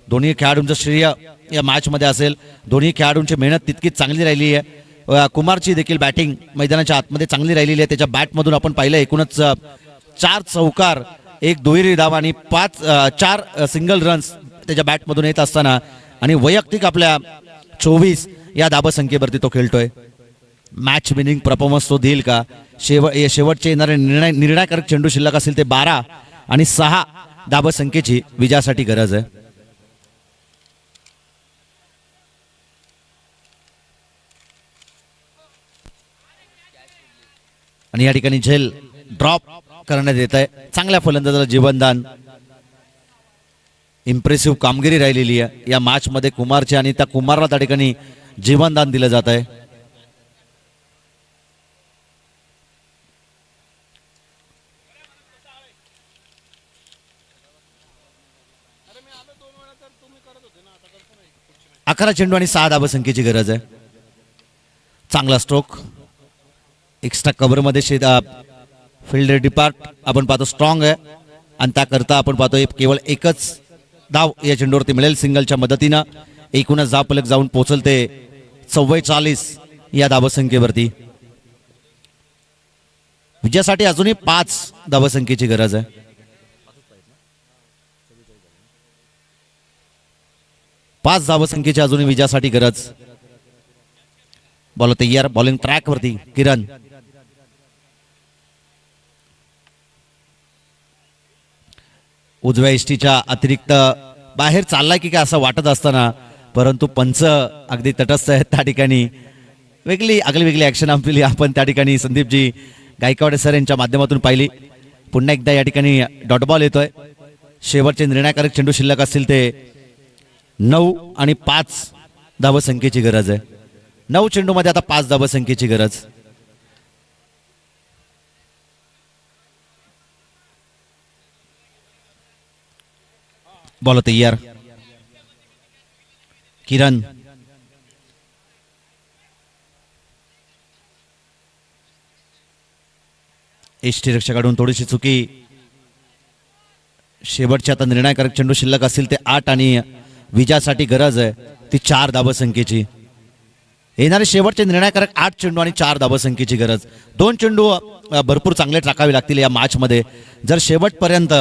दोन्ही खेळाडूंचं श्रेय या मॅच मध्ये असेल. दोन्ही खेळाडूंची मेहनत तितकीच चांगली राहिली आहे. कुमारची देखील बॅटिंग मैदानाच्या आतमध्ये चांगली राहिलेली आहे. त्याच्या बॅटमधून आपण पाहिलं एकूणच 4 चौकार, 1 दुहेरी धाव आणि 4 सिंगल रन्स त्याच्या बॅटमधून येत असताना आणि वैयक्तिक आपल्या 24 या धावसंख्येवरती तो खेळतोय. मॅच विनिंग परफॉर्मन्स तो देईल का? शेवटचे येणारे निर्णायकारक चेंडू शिल्लक असतील ते 12 आणि 6 धावसंख्येची विजयासाठी गरज आहे. आणि या ठिकाणी झेल ड्रॉप करण्यात येत आहे. चांगल्या फलंदाजाला जीवनदान. इम्प्रेसिव्ह कामगिरी राहिलेली आहे या मॅच मध्ये कुमारची आणि त्या कुमारला त्या ठिकाणी जीवनदान दिलं जात आहे. अकरा चेंडू आणि 6 धावसंख्येची गरज आहे. चांगला स्ट्रोक. एक्स्ट्रा कव्हर मध्ये फील्ड डिपार्ट आपण पाहतो स्ट्रॉंग आहे आणि त्याकरता आपण पाहतोय केवळ एकच धाव या चेंडूवरती मिळेल सिंगलच्या मदतीनं. एकूणच धाव फलक जाऊन पोहोचल ते 44 या धावसंख्येवरती. विजयासाठी अजूनही 5 धावसंख्येची गरज आहे. पाच धावसंख्येची अजूनही विजयासाठी गरज. बॉल तयार. बॉलिंग ट्रॅक वरती किरण. उजव्या इष्टीच्या अतिरिक्त बाहेर चाललाय की काय असं वाटत असताना परंतु पंच अगदी तटस्थ आहेत त्या ठिकाणी. वेगळी ऍक्शन आपण त्या ठिकाणी संदीपजी गायकवाड सर यांच्या माध्यमातून पाहिली. पुन्हा एकदा या ठिकाणी डॉट बॉल येतोय. शेवटचे निर्णायकारक चेंडू शिल्लक असतील ते 9 आणि 5 धावसंख्येची गरज आहे. 9 चेंडू मध्ये आता 5 धावसंख्येची गरज. बॉल तयार. किरण. यष्टीरक्षकाकडून थोडीशी चुकी. शेवटचे आता निर्णायकारक चेंडू शिल्लक असतील ते 8 आणि विजयासाठी गरज आहे ती 4 धावसंख्येची. येणारे शेवटचे निर्णायकारक 8 चेंडू आणि 4 धावसंख्येची गरज. 2 चेंडू भरपूर चांगले टाकावे लागतील या मॅच मध्ये जर शेवटपर्यंत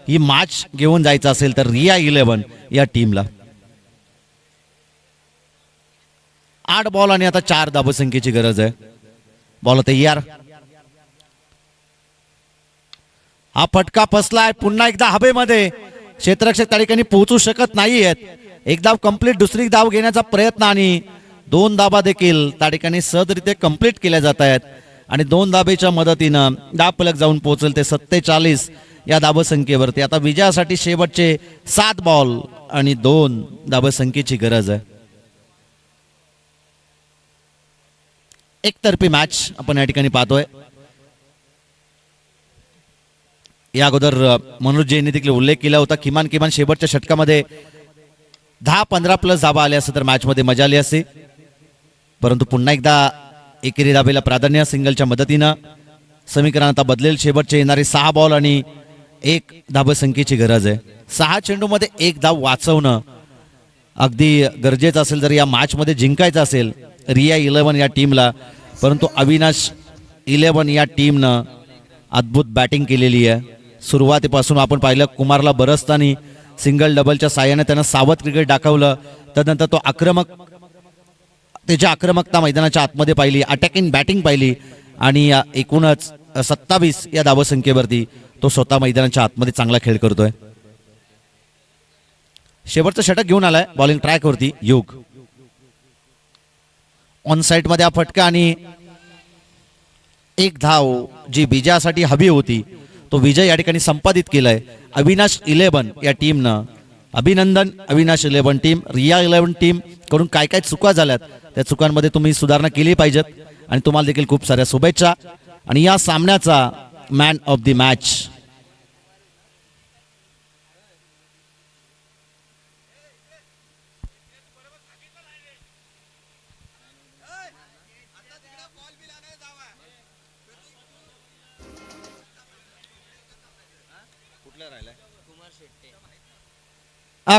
ही मॅच घेऊन जायचं असेल तर रिया 11 या टीमला. 8 बॉल आणि आता 4 धावसंख्येची गरज आहे. बॉल तयार. हा फटका फसलाय पुन्हा एकदा हवेमध्ये. क्षेत्ररक्षक त्या ठिकाणी पोहोचू शकत नाहीयेत. एक धाव कंप्लीट, दुसरी धाव घेण्याचा प्रयत्न आणि 2 धाबा देखील त्या ठिकाणी सहजरित्या कंप्लीट केल्या जात आहेत आणि 2 धाबेच्या मदतीनं धाव फलक जाऊन पोहोचेल ते 47 या धावसंख्येवरती. आता विजयासाठी शेवटचे 7 बॉल आणि 2 धावसंख्येची गरज आहे. एकतर्फी मॅच आपण या ठिकाणी पाहतोय. या अगोदर मनोज जैनने देखील उल्लेख केला होता किमान शेवटच्या षटकामध्ये 10-15 प्लस धावा आल्या असं तर मॅच मध्ये मजा आली असते. परंतु पुन्हा एकदा एकेरी धावेला प्राधान्य सिंगलच्या मदतीनं. समीकरण आता बदलेल. शेवटचे येणारे 6 बॉल आणि 1 धाबसंख्येची गरज आहे. 6 चेंडूमध्ये 1 धाव वाचवणं अगदी गरजेचं असेल जर या मॅचमध्ये जिंकायचं असेल रिया 11 या टीमला. परंतु अविनाश 11 या टीमनं अद्भुत बॅटिंग केलेली आहे. सुरुवातीपासून आपण पाहिलं कुमारला बरसतानी सिंगल डबलच्या साह्याने त्यानं सावध क्रिकेट दाखवलं. त्यानंतर तो त्याची आक्रमकता मैदानाच्या आतमध्ये पाहिली, अटॅकिंग बॅटिंग पाहिली आणि एकूणच 27 या धावसंख्येवरती तो स्वतः मैदानाच्या आतमध्ये चांगला खेळ करतोय. शेवटचं षटक घेऊन आलाय बॉलिंग ट्रॅकवरती युग. ऑन साइड मध्ये हा फटका आणि 1 धाव जी विजयासाठी हवी होती तो विजय या ठिकाणी संपादित केलाय अविनाश 11 या टीमनं. अभिनंदन अविनाश 11 टीम. रिया 11 टीम कडून काय काय चुका झाल्यात त्या चुकांमध्ये तुम्ही सुधारणा केली पाहिजेत आणि तुम्हाला देखील खूप साऱ्या शुभेच्छा. आणि या सामन्याचा man of the match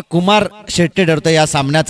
Kumar Shette ठरतो या सामन्याचा